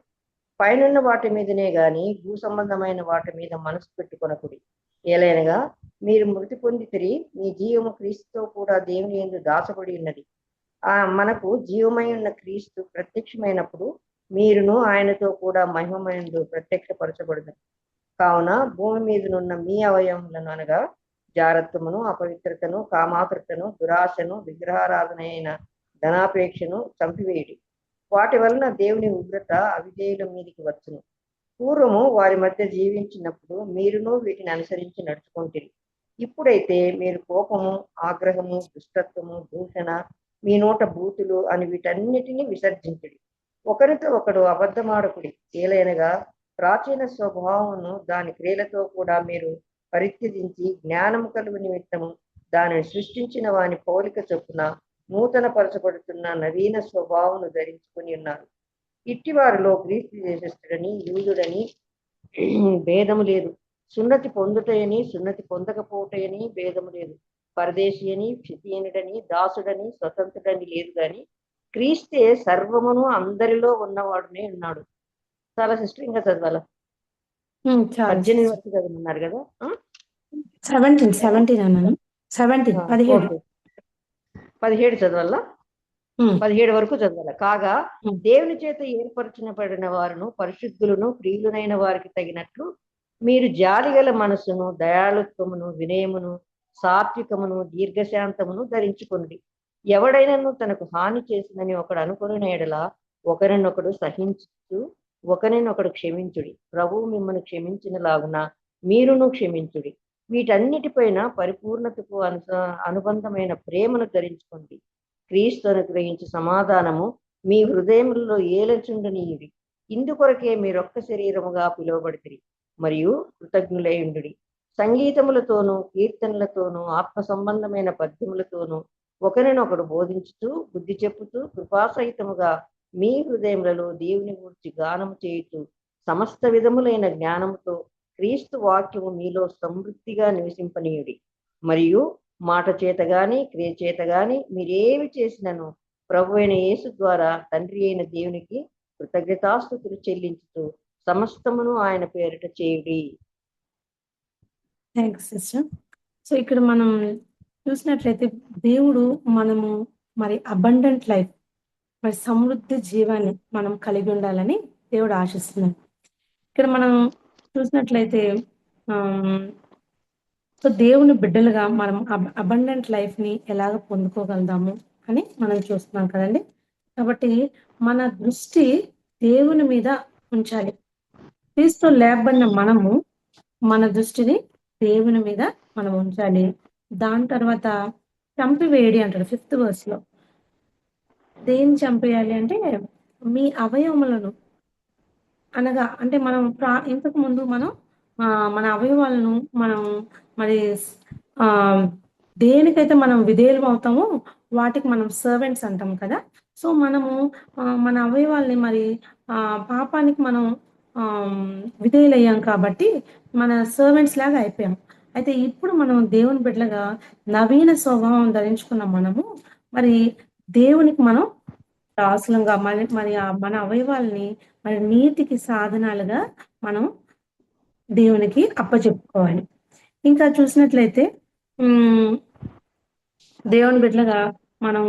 పైనున్న వాటి మీదనే గాని భూ సంబంధమైన వాటి మీద మనసు పెట్టుకొనకుడి. ఏలైనగా మీరు మృతి పొందితిరి, మీ జీవము క్రీస్తుతో కూడా దేవుని యందు దాచబడి ఉన్నది. మనకు జీవమై ఉన్న క్రీస్తు ప్రత్యక్షమైనప్పుడు మీరును ఆయనతో కూడా మహిమయందు ప్రత్యక్షపరచబడును. కావున భూమి మీదనున్న మీ అవయవములను అనగా జారత్వమును, అపవిత్రతను, కామాతృతను, దురాశను, విగ్రహారాధన అయిన ధనాపేక్షను చంపివేయుడి. వాటి వలన దేవుని ఉగ్రత అవిధేయుల మీదికి వచ్చును. పూర్వము వారి మధ్య జీవించినప్పుడు మీరును వీటిని అనుసరించి నడుచుకుంటుంది. ఇప్పుడైతే మీరు కోపము, ఆగ్రహము, దుష్టత్వము, దూషణ, మీ నోట బూతులు అని వీటన్నిటినీ విసర్జించుడి. ఒకరితో ఒకడు అబద్ధమాడకుడి. ఏలైనగా ప్రాచీన స్వభావమును దాని క్రియలతో కూడా మీరు పరిత్యజించి జ్ఞానము కలుగు నిమిత్తము దానిని సృష్టించిన వాని పోలిక చొప్పున నూతన పరచబడుతున్న నవీన స్వభావమును ధరించుకుని ఉన్నారు. ఇట్టివారిలో క్రీస్తు దేశస్థుడని యూదుడని భేదము లేదు, సున్నతి పొందుటయని సున్నతి పొందకపోవటయని భేదము లేదు, పరదేశీ అని, క్షితీయుడని, దాసుడని, స్వతంత్రుడని లేదు, కానీ క్రీస్తే సర్వమును అందరిలో ఉన్నవాడునే ఉన్నాడు. చాలా సిస్టర్ ఇంకా చదవాలా? 18 వరకు చదవమన్నారు కదా. 17 అన్నాను. 17 చదవాలా? 17 వరకు చదవాల. కాగా దేవుని చేత ఏర్పరచబడిన వారును పరిశుద్ధులను ప్రియులైన వారికి తగినట్లు మీరు జాలిగల మనసును, దయాళుత్వమును, వినయమును, సాత్వికమును, దీర్ఘశాంతమును ధరించుకుని, ఎవడైనను తనకు హాని చేసిందని ఒకడు అనుకుని ఎడల ఒకరినొకడు సహించు, ఒకరినొకడు క్షమించుడి. ప్రభువు మిమ్మల్ని క్షమించిన లాగున మీరును క్షమించుడి. వీటన్నిటిపైన పరిపూర్ణతకు అనుబంధమైన ప్రేమను ధరించుకోండి. క్రీస్తు అనుగ్రహించి సమాధానము మీ హృదయములలో ఏలచుండనీయుడి. ఇందుకొరకే మీరొక్క శరీరముగా పిలువబడితిరి మరియు కృతజ్ఞులైయుండుడి. సంగీతములతోనూ కీర్తనలతోనూ ఆత్మ సంబంధమైన పద్యములతోనూ ఒకరినొకడు బోధించుతూ బుద్ధి చెప్పుతూ కృపాసహితముగా మీ హృదయములలో దేవుని గురించి గానము చేయుచు సమస్త విధములైన జ్ఞానముతో క్రీస్తు వాక్యము మీలో సమృద్ధిగా నివసింపనీయుడి. మరియు మాట చేత గాని క్రియ చేత గాని మీరేమి చేసినను ప్రభు అయిన యేసు ద్వారా తండ్రి అయిన దేవునికి కృతజ్ఞతాస్తుతులు చెల్లించుతూ సమస్తమును ఆయన పేరిట చేయుడి. Thanks sister. సో ఇక్కడ మనం చూసినట్లయితే దేవుడు మనము మరి అబండెంట్ లైఫ్, మరి సమృద్ధి జీవాన్ని మనం కలిగి ఉండాలని దేవుడు ఆశిస్తున్నాడు. ఇక్కడ మనం చూసినట్లయితే సో దేవుని బిడ్డలుగా మనం అబండెంట్ లైఫ్ ని ఎలాగ పొందుకోగలుగుతాము అని మనం చూస్తున్నాం కదండి. కాబట్టి మన దృష్టి దేవుని మీద ఉంచాలి. క్రీస్తు లేపబడిన మనము మన దృష్టిని దేవుని మీద మనం ఉంచాలి. దాని తర్వాత చంపివేయడి అంటాడు 5th verse లో. దేన్ని చంపేయాలి అంటే మీ అవయవములను, అనగా అంటే మనం ఇంతకు ముందు మనం మన అవయవాలను మనం మరి దేనికైతే మనం విధేయులం అవుతామో వాటికి మనం సర్వెంట్స్ అంటాం కదా. సో మనము మన అవయవాల్ని మరి పాపానికి మనం విధేయులయ్యాం కాబట్టి మన సర్వెంట్స్ లాగా అయిపోయాం. అయితే ఇప్పుడు మనం దేవుని బిడ్డలుగా నవీన స్వభావం ధరించుకున్న మనము మరి దేవునికి మనం దాసులంగా మరి మన అవయవాల్ని మరి నీతికి సాధనాలుగా మనం దేవునికి అప్పచెప్పుకోవాలి. ఇంకా చూసినట్లయితే దేవుని బిడ్డలుగా మనం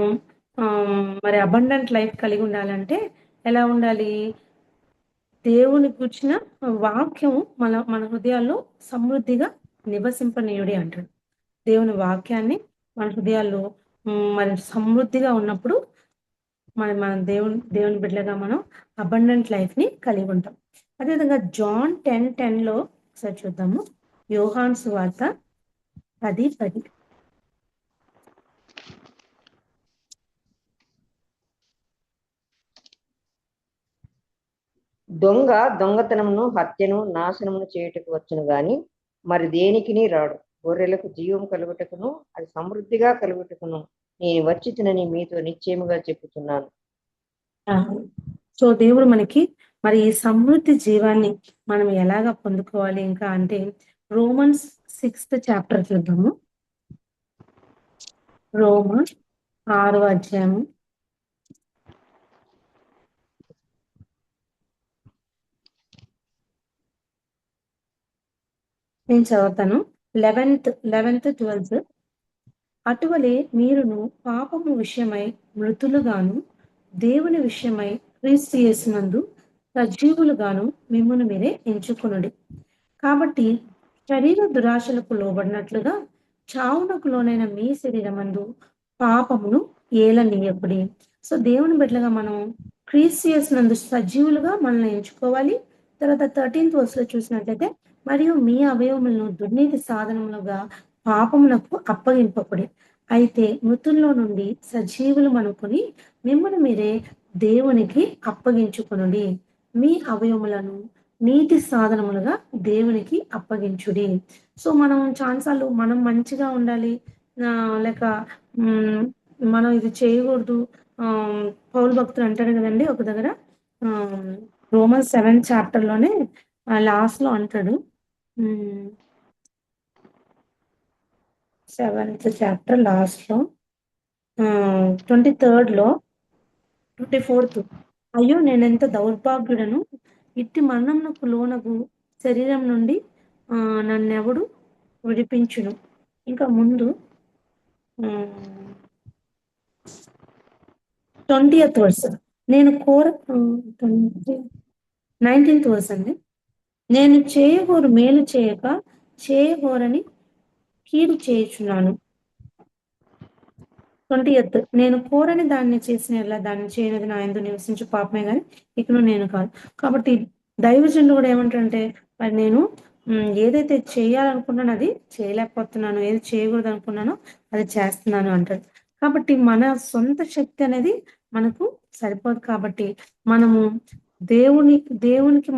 మరి అబండెంట్ లైఫ్ కలిగి ఉండాలంటే ఎలా ఉండాలి? దేవుని కూర్చిన వాక్యం మన హృదయాల్లో సమృద్ధిగా నివసింపనీయుడి అంటాడు. దేవుని వాక్యాన్ని మన హృదయాల్లో మరి సమృద్ధిగా ఉన్నప్పుడు మన దేవుని బిడ్డలుగా మనం అబండెంట్ లైఫ్ ని కలిగి ఉంటాం. అదేవిధంగా జాన్ 10:10 ఒకసారి చూద్దాము. యోహాను సువార్త 10:10. దొంగ దొంగతనమును, హత్యను, నాశనమును చేయుటకు వచ్చును గాని మరి దేనికిని రాడు. గొర్రెలకు జీవం కలుగుటకును అది సమృద్ధిగా కలుగుటకును నేను వచ్చితినని మీతో నిశ్చయముగా చెప్పుతున్నాను. సో దేవుడు మనకి మరి ఈ సమృద్ధి జీవాన్ని మనం ఎలాగా పొందుకోవాలి ఇంకా అంటే రోమన్స్ 6th chapter చూద్దాము. రోమ 6వ అధ్యాయము నేను చదువుతాను. 11th 12th. అటువలే మీరును పాపము విషయమై మృతులుగాను దేవుని విషయమై క్రీస్తు యేసునందు సజీవులుగాను మిమ్మును మీరే ఎంచుకొనుడి. కాబట్టి శరీర దురాశలకు లోబడినట్లుగా చావునకు లోనైన మీ శరీరమందు పాపమును ఏలనీయకుడి. సో దేవుని బిడ్డలుగా మనం క్రీస్తు యేసునందు సజీవులుగా మనల్ని ఎంచుకోవాలి. తర్వాత 13th verse చూసినట్లయితే మరియు మీ అవయవములను దుర్నీతి సాధనములుగా పాపములకు అప్పగింపకుడి. అయితే మృతుల్లో నుండి సజీవులు అనుకుని మిమ్మల్ని మీరే దేవునికి అప్పగించుకొనుడి. మీ అవయవములను నీతి సాధనములుగా దేవునికి అప్పగించుడి. సో మనం చాలాసార్లు మనం మంచిగా ఉండాలి లేక మనం ఇది చేయకూడదు. పౌలు భక్తులు అంటారు కదండి ఒక దగ్గర రోమన్స్ 7th chapter లాస్ట్ లో అంటాడు. 7th chapter లాస్ట్ లో 23rd 24th. అయ్యో నేనెంత దౌర్భాగ్యుడను, ఇట్టి మరణమునకు లోనగు శరీరం నుండి నన్నెవడు విడిపించును. ఇంకా ముందు 20th verse నేను 19th verse అండి. నేను చేయగోరు మేలు చేయక చేయగోరని కీడు చేయుచున్నాను. 20th నేను కోరని దాన్ని చేసిన దాన్ని చేయనది నా యందు నివసించు పాపమే కానీ ఇకను నేను కాదు. కాబట్టి దైవజనుడు కూడా ఏమంటారంటే మరి నేను ఏదైతే చేయాలనుకున్నానో అది చేయలేకపోతున్నాను, ఏది చేయకూడదు అనుకున్నానో అది చేస్తున్నాను అంటారు. కాబట్టి మన సొంత శక్తి అనేది మనకు సరిపోదు. కాబట్టి మనము దేవునికి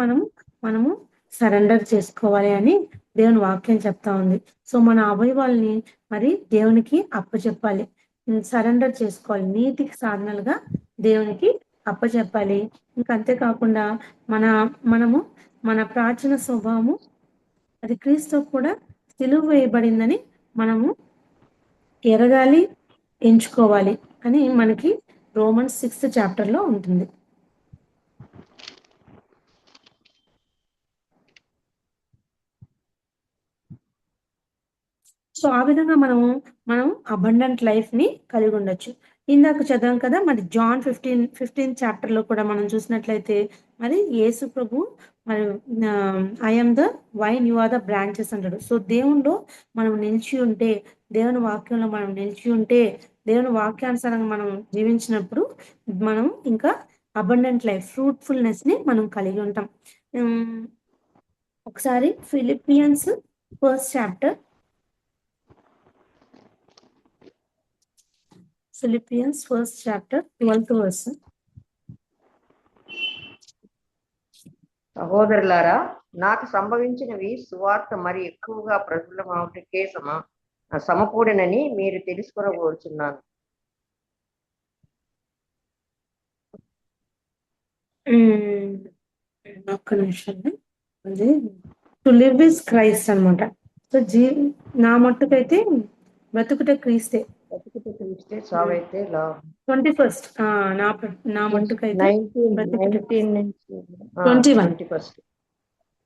మనము సరెండర్ చేసుకోవాలి అని దేవుని వాక్యం చెప్తా ఉంది. సో మన అవయవాల్ని మరి దేవునికి అప్పచెప్పాలి, సరెండర్ చేసుకోవాలి, నీతికి సాధనాలుగా దేవునికి అప్పచెప్పాలి. ఇంకా అంతేకాకుండా మనము మన ప్రాచీన స్వభావము అది క్రీస్తు కూడా సిలువ వేయబడిందని మనము ఎరగాలి, ఎంచుకోవాలి అని మనకి రోమన్స్ 6th chapter ఉంటుంది. సో ఆ విధంగా మనం అబండెంట్ లైఫ్ ని కలిగి ఉండొచ్చు. ఇందాక చదివాం కదా, మరి జాన్ 15 చాప్టర్ లో కూడా మనం చూసినట్లయితే మరి యేసు ప్రభు మరి I am the vine, you are the branches అంటాడు. సో దేవునిలో మనం నిలిచి ఉంటే, దేవుని వాక్యంలో మనం నిలిచి ఉంటే, దేవుని వాక్యానుసారంగా మనం జీవించినప్పుడు మనం ఇంకా అబండెంట్ లైఫ్, ఫ్రూట్ఫుల్నెస్ ని మనం కలిగి ఉంటాం. ఒకసారి Philippians first chapter, Philippians 1st chapter 12th verse. సహోదరులారా, నాకు సంభవించినవి సువార్త మరి ఎక్కువగా ప్రజలకే సమకూడనని మీరు తెలుసుకొనగోరుచున్నాను. ఒక్క నిమిషం. అది టు లివ్ ఇస్ క్రైస్ట్ అనమాట. సో నా మట్టుకైతే బ్రతుకుట క్రీస్తే, బతుకుట క్రీస్తే, చావైతే లాభం. 21st నా మట్టుకైతే 21st.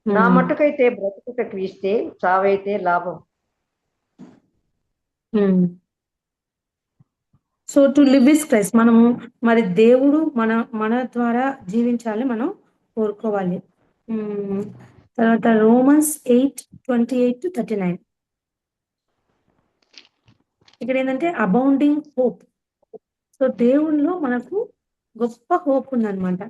నా మట్టుకైతే బ్రతుకుట క్రీస్తే, చావైతే లాభం. So to live is Christ, మనము మరి దేవుడు మన ద్వారా జీవించాలి, మనం కోరుకోవాలి. తర్వాత రోమన్స్ 8:28-39. ఇక్కడ ఏంటంటే అబౌండింగ్ హోప్. సో దేవుళ్ళలో మనకు గొప్ప హోప్ ఉందన్నమాట.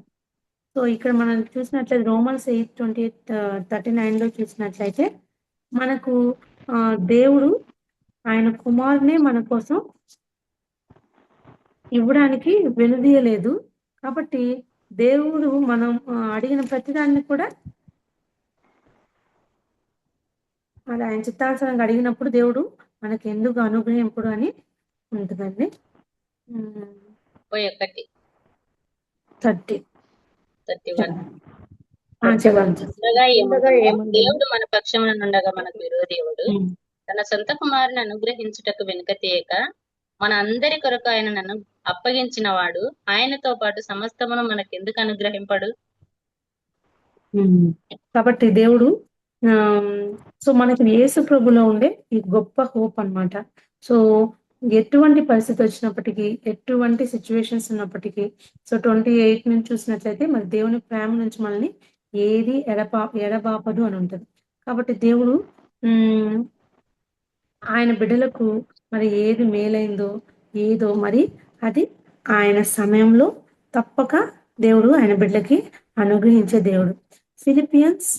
సో ఇక్కడ మనం చూసినట్లయితే రోమన్స్ 8:28-39 లో చూసినట్లయితే మనకు దేవుడు ఆయన కుమారునే మన కోసం ఇవ్వడానికి వెనుదీయలేదు. కాబట్టి దేవుడు మనం అడిగిన ప్రతిదాన్ని కూడా అది ఆయన చిత్తానుసారంగా అడిగినప్పుడు దేవుడు మనకి ఎందుకు అనుగ్రహింపుడు అని ఉంటుందండి. 31. దేవుడు మన పక్షమున నుండగా మనకు విరోధేవుడు, తన సొంత కుమారుని అనుగ్రహించుటకు వెనుక తీయక మన అందరి కొరకు ఆయనను అప్పగించిన వాడు ఆయనతో పాటు సమస్తమును మనకు ఎందుకు అనుగ్రహింపడు? కాబట్టి దేవుడు సో మనకి యేసు ప్రభులో ఉండే ఈ గొప్ప హోప్ అన్నమాట. సో ఎటువంటి పరిస్థితి వచ్చినప్పటికీ, ఎటువంటి సిచ్యువేషన్స్ ఉన్నప్పటికీ, సో 28 నుంచి చూసినట్లయితే మరి దేవుని ప్రేమ నుంచి మనల్ని ఏది ఎడబాపదు అని ఉంటది. కాబట్టి దేవుడు ఆయన బిడ్డలకు మరి ఏది మేలైందో ఏదో మరి అది ఆయన సమయంలో తప్పక దేవుడు ఆయన బిడ్డలకి అనుగ్రహించే దేవుడు. ఫిలిపియన్స్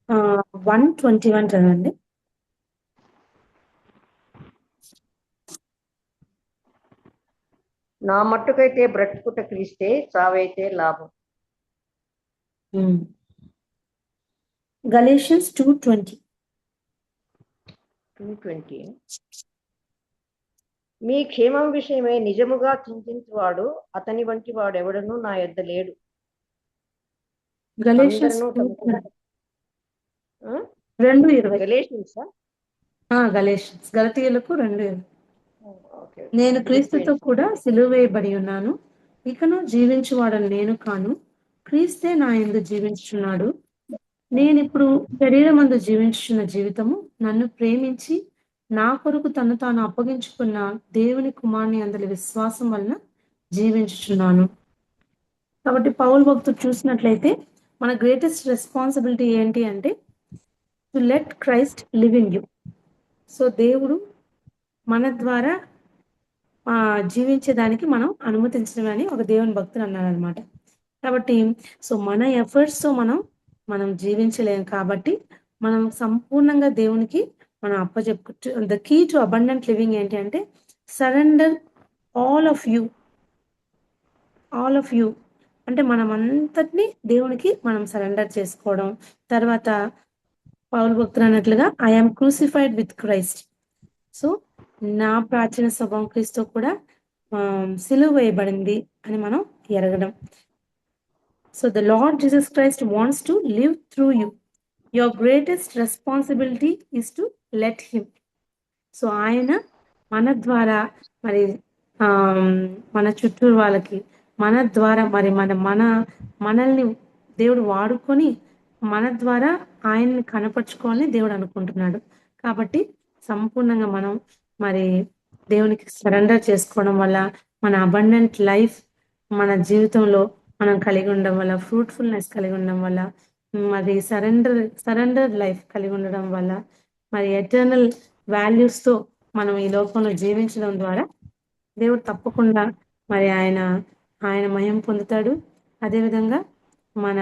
1:21 చదవండి. నా మట్టుకైతే బ్రతుకుట క్రీస్తే, చావైతే లాభం. గలేషియన్స్ 2:20. మీ క్షేమం విషయమై నిజముగా చింతించువాడు అతని వంటి వాడు ఎవడను నా యొద్ద లేడు. గలేషియన్స్ 2:20. గలేషియన్స్ గలతీయులకు 2:20. నేను క్రీస్తుతో కూడా సిలువ వేయబడి ఉన్నాను, ఇకను జీవించువాడని నేను కాను, క్రీస్తే నా యందు జీవించుచున్నాడు. నేనిప్పుడు శరీరమందు జీవించుచున్న జీవితము నన్ను ప్రేమించి నా కొరకు తను తాను అప్పగించుకున్న దేవుని కుమారుని అందరి విశ్వాసం వలన జీవించుచున్నాను. కాబట్టి పౌలు భక్తుడు చూసినట్లయితే మన గ్రేటెస్ట్ రెస్పాన్సిబిలిటీ ఏంటి అంటే to let Christ live in you. So దేవుడు మన ద్వారా జీవించేదానికి మనం అనుమతించడం అని ఒక దేవుని భక్తులు అన్నారనమాట. కాబట్టి సో మన ఎఫర్ట్స్ తో మనం జీవించలేము. కాబట్టి మనం సంపూర్ణంగా దేవునికి మనం అప్పచెప్పు. The key to abundant living ఏంటి అంటే సరెండర్ ఆల్ ఆఫ్ యూ అంటే మనం అంతటినీ దేవునికి మనం సరెండర్ చేసుకోవడం. తర్వాత పౌలు భక్తులు అన్నట్లుగా I am crucified with Christ. So నా ప్రాచీన స్వభావం క్రీస్తు కూడా సిలువ వేయబడింది అని మనం ఎరగడం. So the Lord Jesus Christ wants to live through you. Your greatest responsibility is to let him. So ఆయన మన ద్వారా మరి మన చుట్టూరు వాళ్ళకి మన ద్వారా మరి మనల్ని దేవుడు వాడుకొని మన ద్వారా ఆయన్ని కనపరుచుకోవాలని దేవుడు అనుకుంటున్నాడు. కాబట్టి సంపూర్ణంగా మనం మరి దేవునికి సరెండర్ చేసుకోవడం వల్ల మన అబండెంట్ లైఫ్ మన జీవితంలో మనం కలిగి ఉండడం వల్ల, ఫ్రూట్ఫుల్నెస్ కలిగి ఉండడం వల్ల, మరి సరెండర్ లైఫ్ కలిగి ఉండడం వల్ల, మరి ఎటర్నల్ వాల్యూస్తో మనం ఈ లోకంలో జీవించడం ద్వారా దేవుడు తప్పకుండా మరి ఆయన మహిమ పొందుతాడు. అదేవిధంగా మన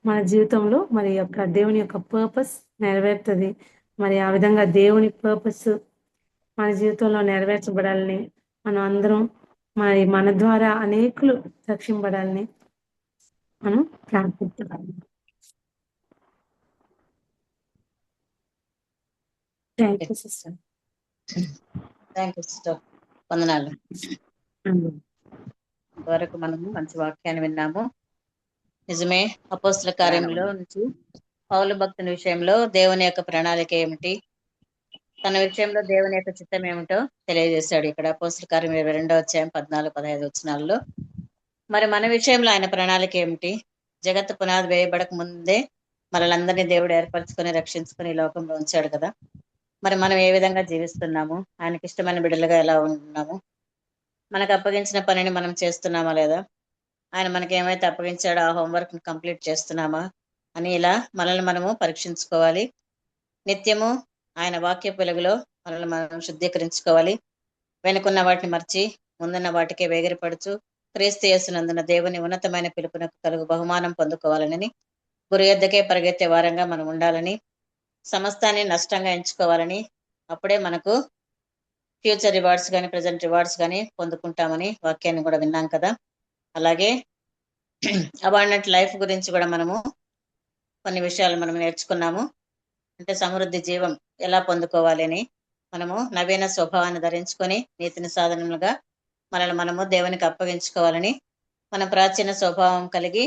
మన జీవితంలో మరి దేవుని యొక్క పర్పస్ నెరవేరుతుంది. మరి ఆ విధంగా దేవుని పర్పస్ మన జీవితంలో నెరవేర్చబడాలని మనం అందరం మరి మన ద్వారా అనేకులు రక్షింపబడాలని మనం ప్రార్థిస్తున్నాం. Thank you sister. Thank you sister. వందనాలు. ఇంతవరకు మనము మంచి వాక్యాన్ని విన్నాము. నిజమే, అపోస్తుల కార్యంలో నుంచి పౌలు భక్తుని విషయంలో దేవుని యొక్క ప్రణాళిక ఏమిటి, తన విషయంలో దేవుని యొక్క చిత్తం ఏమిటో తెలియజేశాడు. ఇక్కడ అపోస్తుల కార్యం 22వ అధ్యాయం 14-15 వచనాల్లో. మరి మన విషయంలో ఆయన ప్రణాళిక ఏమిటి? జగత్తు పునాది వేయబడక ముందే మనలందరినీ దేవుడు ఏర్పరచుకొని రక్షించుకొని ఈ లోకంలో ఉంచాడు కదా. మరి మనం ఏ విధంగా జీవిస్తున్నాము? ఆయనకి ఇష్టమైన బిడ్డలుగా ఎలా ఉంటున్నాము? మనకు అప్పగించిన పనిని మనం చేస్తున్నామా లేదా? ఆయన మనకి ఏమైతే అప్పగించాడో ఆ హోంవర్క్ కంప్లీట్ చేస్తున్నామా అని ఇలా మనల్ని మనము పరీక్షించుకోవాలి. నిత్యము ఆయన వాక్య వెలుగులో మనల్ని మనం శుద్ధీకరించుకోవాలి. వెనుకున్న వాటిని మర్చి ముందున్న వాటికే వేగిరపడుచు క్రీస్తు యేసునందున దేవుని ఉన్నతమైన పిలుపునకు కలుగు బహుమానం పొందుకోవాలని, గురి యొద్దకే పరిగెత్తే వారంగా మనం ఉండాలని, సమస్తాన్ని నష్టంగా ఎంచుకోవాలని, అప్పుడే మనకు ఫ్యూచర్ రివార్డ్స్ కానీ ప్రజెంట్ రివార్డ్స్ కానీ పొందుకుంటామని వాక్యాన్ని కూడా విన్నాం కదా. అలాగే అబాండెంట్ లైఫ్ గురించి కూడా మనము కొన్ని విషయాలు మనం నేర్చుకున్నాము. అంటే సమృద్ధి జీవం ఎలా పొందుకోవాలి అని, మనము నవీన స్వభావాన్ని ధరించుకొని నీతిని సాధనలుగా మనల్ని మనము దేవునికి అప్పగించుకోవాలని, మన ప్రాచీన స్వభావం కలిగి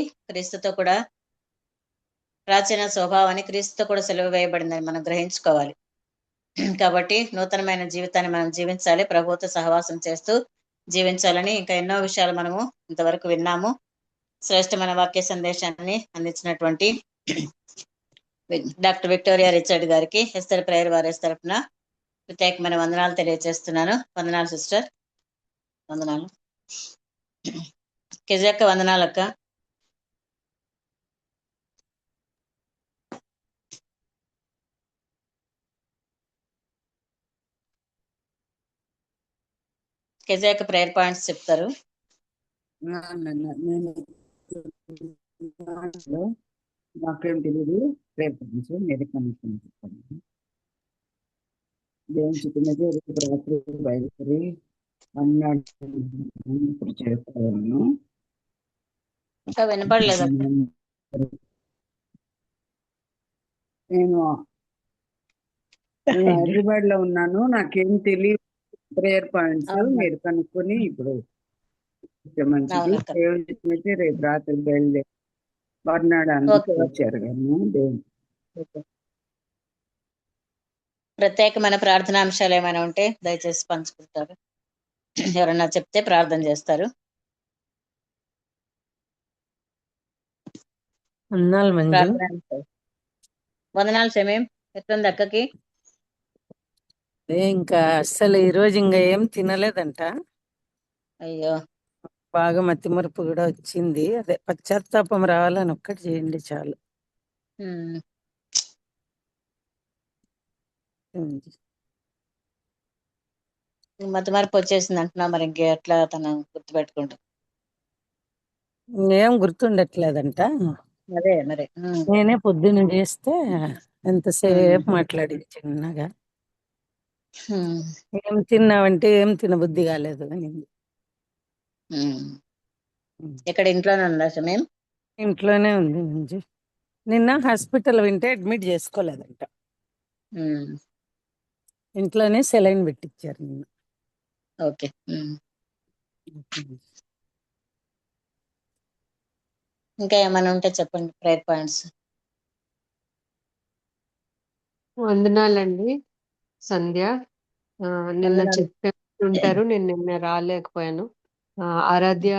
ప్రాచీన స్వభావాన్ని క్రీస్తుతో కూడా సెలవు వేయబడిందని మనం గ్రహించుకోవాలి. కాబట్టి నూతనమైన జీవితాన్ని మనం జీవించాలి, ప్రభువుతో సహవాసం చేస్తూ జీవించాలని ఇంకా ఎన్నో విషయాలు మనము ఇంతవరకు విన్నాము. శ్రేష్టమైన వాక్య సందేశాన్ని అందించినటువంటి డాక్టర్ విక్టోరియా రిచర్డ్ గారికి హెస్తర్ ప్రేయర్ వారియర్స్ తరఫున ప్రత్యేకమైన వందనాలు తెలియజేస్తున్నాను. వందనాలు సిస్టర్. వందనాలు. కెజక్క వందనాలు అక్క. కెజక్క ప్రేయర్ పాయింట్స్ చెప్తారు. నాకేం తెలియదు. రేపు మీరు కనుక్కొని చెప్తాను. దేవుని చిన్నది రేపు రాత్రి బయలుదేరి అన్నాడు ఇప్పుడు చేస్తాను. ఇంకా వినపడలేదు అక్క. నేను హైదరాబాద్ లో ఉన్నాను, నాకేం తెలియదు. ప్రేయర్ పాయింట్స్ మీరు కనుక్కొని ఇప్పుడు మంచిది. దేవుని చిన్నది రేపు రాత్రి బయలుదేరి బర్నాడు వచ్చారు కానీ దేవుని ప్రత్యేకమైన ప్రార్థనా అంశాలు ఏమైనా ఉంటే దయచేసి పంచుకుంటారు. ఎవరన్నా చెప్తే ప్రార్థన చేస్తారు. వందనాలు సమయం ఎట్లుంది అక్కకి? ఇంకా అస్సలు ఈరోజు ఇంకా ఏం తినలేదంట. అయ్యో, బాగా మతిమరుపు కూడా వచ్చింది. అదే పశ్చాత్తాపం రావాలని ఒక్కటి చేయండి చాలు. మతిమరుపు వచ్చేసింది అంటున్నా, మరి ఇంకే ఎట్లా తను గుర్తుపెట్టుకుంటా? ఏం గుర్తుండట్లేదంట. అదే మరి నేనే పొద్దున్న చేస్తే ఎంతసేపు మాట్లాడి చిన్నగా ఏం తిన్నావంటే ఏం తినబుద్ధి కాలేదు అని. ఇక్కడ ఇంట్లోనే ఉందా సమయం? ఇంట్లోనే ఉంది మంజు. నిన్న హాస్పిటల్ వింటే అడ్మిట్ చేసుకోలేదంట. ఇంట్లోనే సెలైన్ పెట్టించారు నిన్న. ఓకే. ఇంకా ఏమైనా ఉంటే చెప్పండి ప్రేయర్ పాయింట్స్. వందనాలండి సంధ్య. నిన్న ఉంటారు, నేను నిన్న రాలేకపోయాను. ఆరాధ్య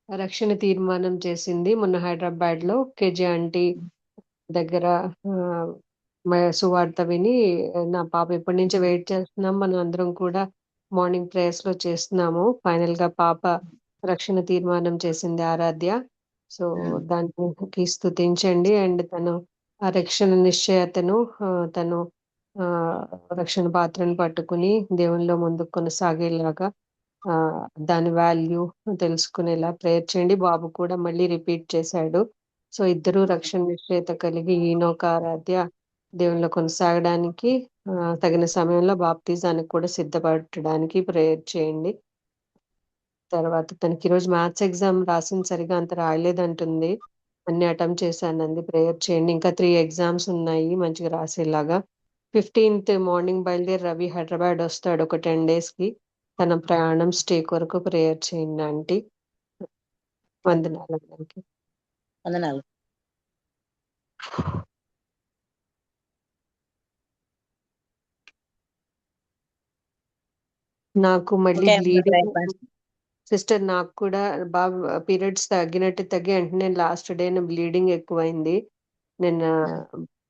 రక్షణ తీర్మానం చేసింది మొన్న హైదరాబాద్ లో కేజీ ఆంటీ దగ్గర సువార్త విని నా పాప ఎప్పటి నుంచో వెయిట్ చేస్తున్నాం, మనం అందరం కూడా మార్నింగ్ ప్రేయర్స్ లో చేస్తున్నాము. ఫైనల్ గా పాప రక్షణ తీర్మానం చేసింది ఆరాధ్య. సో దానికి స్తుతించండి. అండ్ తను ఆ రక్షణ నిశ్చయతను తను ఆ రక్షణ పాత్రను పట్టుకుని దేవునిలో ముందుకు కొనసాగేలాగా దాని వాల్యూ తెలుసుకునేలా ప్రేయర్ చేయండి. బాబు కూడా మళ్ళీ రిపీట్ చేశాడు. సో ఇద్దరు రక్షణ నిశ్చయత కలిగి ఈనోక ఆరాధ్య దేవునిలో కొనసాగడానికి తగిన సమయంలో బాప్తిజానికి కూడా సిద్ధపడడానికి ప్రేయర్ చేయండి. తర్వాత తనకి ఈరోజు మ్యాథ్స్ ఎగ్జామ్ రాసింది, సరిగా అంత రాయలేదంటుంది. అన్ని అటెంప్ట్ చేశానంది. ప్రేయర్ చేయండి. ఇంకా 3 ఎగ్జామ్స్ ఉన్నాయి మంచిగా రాసేలాగా. 15th మార్నింగ్ బయలుదేరి రవి హైదరాబాద్ వస్తాడు ఒక 10 days కి. తన ప్రయాణం స్టే కొరకు ప్రేయర్ చేయండి ఆంటీ. వందనాలు అందరికీ. వందనాలు. నాకు మళ్ళీ ఇంకా ఏమైనా prayer బ్లీడింగ్ points? సిస్టర్, నాకు కూడా బాగా పీరియడ్స్ తగ్గి వెంటనే లాస్ట్ డే బ్లీడింగ్ ఎక్కువైంది. నేను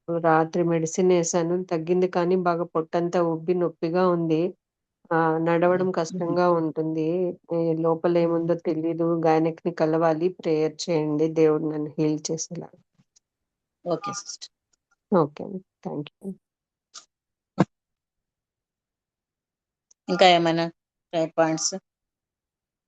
రాత్రి మెడిసిన్ వేసాను, తగ్గింది, కానీ బాగా పొట్టంతా ఉబ్బి నొప్పిగా ఉంది. నడవడం కష్టంగా ఉంటుంది. లోపల ఏముందో తెలీదు. గైనక్ ని కలవాలి. ప్రేయర్ చేయండి దేవుడు నన్ను హీల్ చేసేలా. Okay sister. Okay, thank you. ఇంకా ఏమైనా ప్రేయర్ పాయింట్స్?